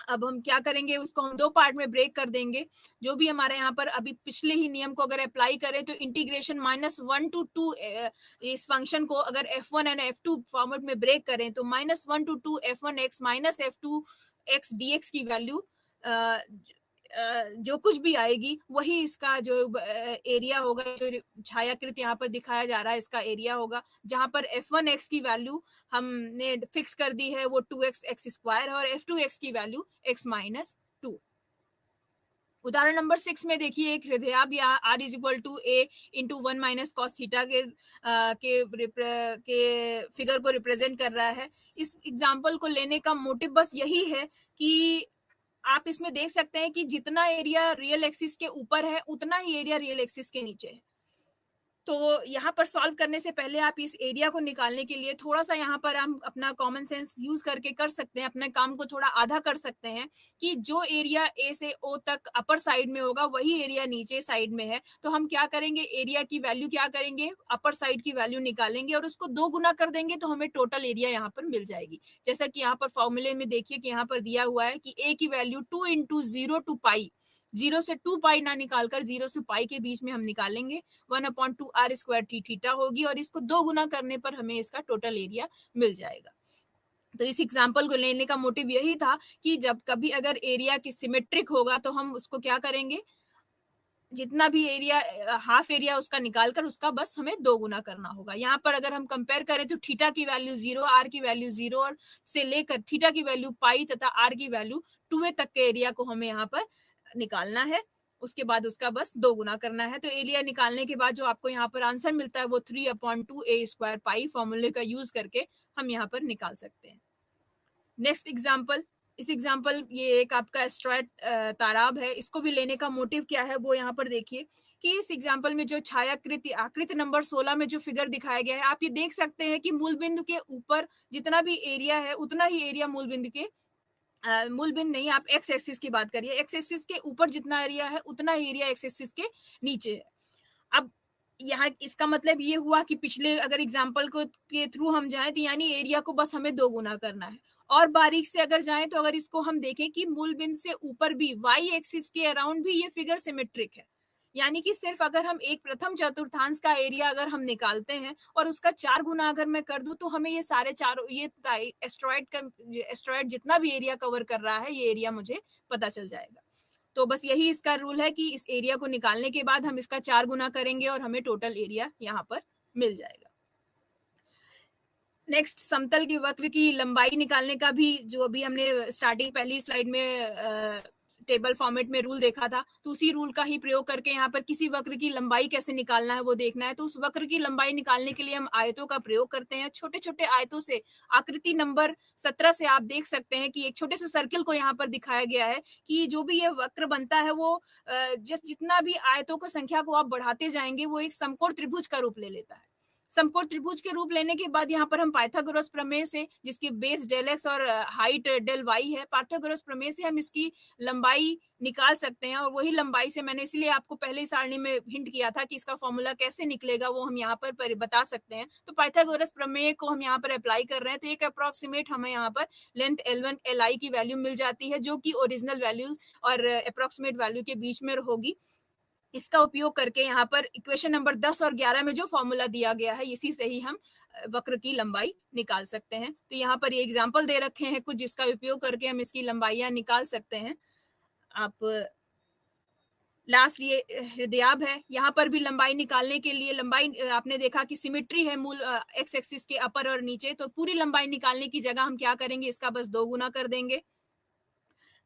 अब हम क्या करेंगे, उसको हम 2 पार्ट में ब्रेक कर देंगे। जो भी हमारे यहाँ पर अभी पिछले ही नियम को अगर अप्लाई करें तो इंटीग्रेशन -1 to 2 इस फंक्शन को अगर f1 एंड f2 फॉर्मेट में ब्रेक करें तो -1 to 2 f1x minus f2x dx की वैल्यू जो कुछ भी आएगी वही इसका जो एरिया होगा, जो छायाकृत यहाँ पर दिखाया जा रहा है इसका एरिया होगा, जहां पर f1x की वैल्यू हमने फिक्स कर दी है वो 2x एक्स स्क्वायर है और f2x की वैल्यू x माइनस 2। उदाहरण नंबर 6 में देखिए एक हृदयाब या r is equal to a into 1 minus cos theta के फिगर को रिप्रेजेंट कर रहा है। इस एग्जाम्पल को लेने का मोटिव बस यही है कि आप इसमें देख सकते हैं कि जितना एरिया रियल एक्सिस के ऊपर है उतना ही एरिया रियल एक्सिस के नीचे है। तो यहाँ पर सॉल्व करने से पहले आप इस एरिया को निकालने के लिए थोड़ा सा यहाँ पर हम अपना कॉमन सेंस यूज करके कर सकते हैं, अपने काम को थोड़ा आधा कर सकते हैं कि जो एरिया ए से ओ तक अपर साइड में होगा वही एरिया नीचे साइड में है। तो हम क्या करेंगे, एरिया की वैल्यू क्या करेंगे, अपर साइड की वैल्यू निकालेंगे और उसको 2 गुना कर देंगे तो हमें टोटल एरिया यहाँ पर मिल जाएगी। जैसा कि यहाँ पर फॉर्मूले में देखिए कि यहाँ पर दिया हुआ है कि ए की वैल्यू 2 इंटू 0 टू पाई, 0 से 2 पाई ना निकालकर 0 से पाई के बीच में हम निकालेंगे 1/2 r स्क्वायर टी थीटा होगी और इसको 2 गुना करने पर हमें इसका टोटल एरिया मिल जाएगा। तो इस एग्जाम्पल को लेने का मोटिव यही था कि जब कभी अगर एरिया की सिमेट्रिक होगा तो हम उसको क्या करेंगे, जितना भी एरिया हाफ एरिया उसका निकालकर उसका बस हमें 2 गुना करना होगा। यहाँ पर अगर हम कंपेयर करें तो थीटा की वैल्यू 0, आर की वैल्यू 0 और से लेकर थीटा की वैल्यू पाई तथा आर की वैल्यू 2a तक के एरिया को हमें यहाँ पर निकालना है। उसके बाद उसका बस 2 गुना करना है। तो एरिया निकालने के बाद जो आपको यहाँ पर आंसर मिलता है वो 3/2 a स्क्वायर पाई फॉर्मूले का यूज करके हम यहाँ पर निकाल सकते हैं। नेक्स्ट एग्जाम्पल, इस एग्जाम्पल ये एक आपका एस्ट्रॉयड ताराब है, इसको भी लेने का मोटिव क्या है वो यहाँ पर देखिए कि इस एग्जाम्पल में जो छायाकृति आकृति नंबर 16 में जो फिगर दिखाया गया है आप ये देख सकते हैं कि मूल बिंदु के ऊपर जितना भी एरिया है उतना ही एरिया मूल बिंदु के मूल बिंदु नहीं, आप एक्स एक्सिस की बात करिए, एक्स एक्सिस के ऊपर जितना एरिया है उतना ही एरिया एक्स एक्सिस के नीचे है। अब यहाँ इसका मतलब ये हुआ कि पिछले अगर एग्जाम्पल को के थ्रू हम जाएं तो यानी एरिया को बस हमें 2 गुना करना है। और बारीक से अगर जाएं तो अगर इसको हम देखें कि मूल बिंदु से ऊपर भी वाई एक्सिस के अराउंड भी ये फिगर सिमेट्रिक है, यानी कि सिर्फ अगर हम एक प्रथम चतुर्थांश का एरिया अगर हम निकालते हैं और उसका 4 गुना अगर मैं कर दूं तो हमें ये सारे चारों ये एस्ट्रॉइड जितना भी एरिया कवर कर रहा है ये एरिया मुझे पता चल जाएगा। तो बस यही इसका रूल है कि इस एरिया को निकालने के बाद हम इसका 4 गुना करेंगे और हमें टोटल एरिया यहाँ पर मिल जाएगा। नेक्स्ट, समतल की वक्र की लंबाई निकालने का भी जो अभी हमने स्टार्टिंग पहली स्लाइड में टेबल फॉर्मेट में रूल देखा था, तो उसी रूल का ही प्रयोग करके यहाँ पर किसी वक्र की लंबाई कैसे निकालना है वो देखना है। तो उस वक्र की लंबाई निकालने के लिए हम आयतों का प्रयोग करते हैं। छोटे छोटे आयतों से आकृति नंबर 17 से आप देख सकते हैं कि एक छोटे से सर्किल को यहाँ पर दिखाया गया है कि जो भी ये वक्र बनता है वो जितना भी आयतों की संख्या को आप बढ़ाते जाएंगे वो एक समकोण त्रिभुज का रूप ले लेता है। समकोण त्रिभुज के रूप लेने के बाद यहाँ पर हम पाइथागोरस प्रमेय से, जिसकी बेस डेल एक्स और हाइट डेल वाई है, पाइथागोरस प्रमेय से हम इसकी लंबाई निकाल सकते हैं। और वही लंबाई से मैंने इसलिए आपको पहले ही सारणी में हिंट किया था कि इसका फॉर्मूला कैसे निकलेगा वो हम यहाँ पर बता सकते हैं। तो पाइथागोरस प्रमेय को हम यहाँ पर अप्लाई कर रहे हैं तो एक अप्रोक्सीमेट हमें यहाँ पर लेंथ L1 Li की वैल्यू मिल जाती है जो कि ओरिजिनल वैल्यू और अप्रोक्सीमेट वैल्यू के बीच में होगी। इसका उपयोग करके यहाँ पर इक्वेशन नंबर 10 और 11 में जो फॉर्मूला दिया गया है इसी से ही हम वक्र की लंबाई निकाल सकते हैं। तो यहाँ पर ये एग्जांपल दे रखे हैं कुछ जिसका उपयोग करके हम इसकी लंबाइयां निकाल सकते हैं। आप लास्ट ये हृदयाब है, यहाँ पर भी लंबाई निकालने के लिए लंबाई आपने देखा कि सिमेट्री है मूल एक्स एक्सिस के अपर और नीचे, तो पूरी लंबाई निकालने की जगह हम क्या करेंगे, इसका बस 2 गुना कर देंगे।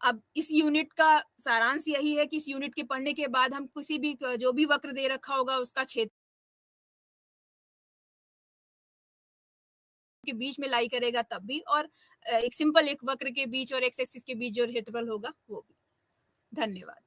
अब इस यूनिट का सारांश यही है कि इस यूनिट के पढ़ने के बाद हम किसी भी जो भी वक्र दे रखा होगा उसका क्षेत्र के बीच में लाई करेगा तब भी, और एक सिंपल एक वक्र के बीच और एक्स एक्सिस के बीच जो क्षेत्रफल होगा वो भी। धन्यवाद।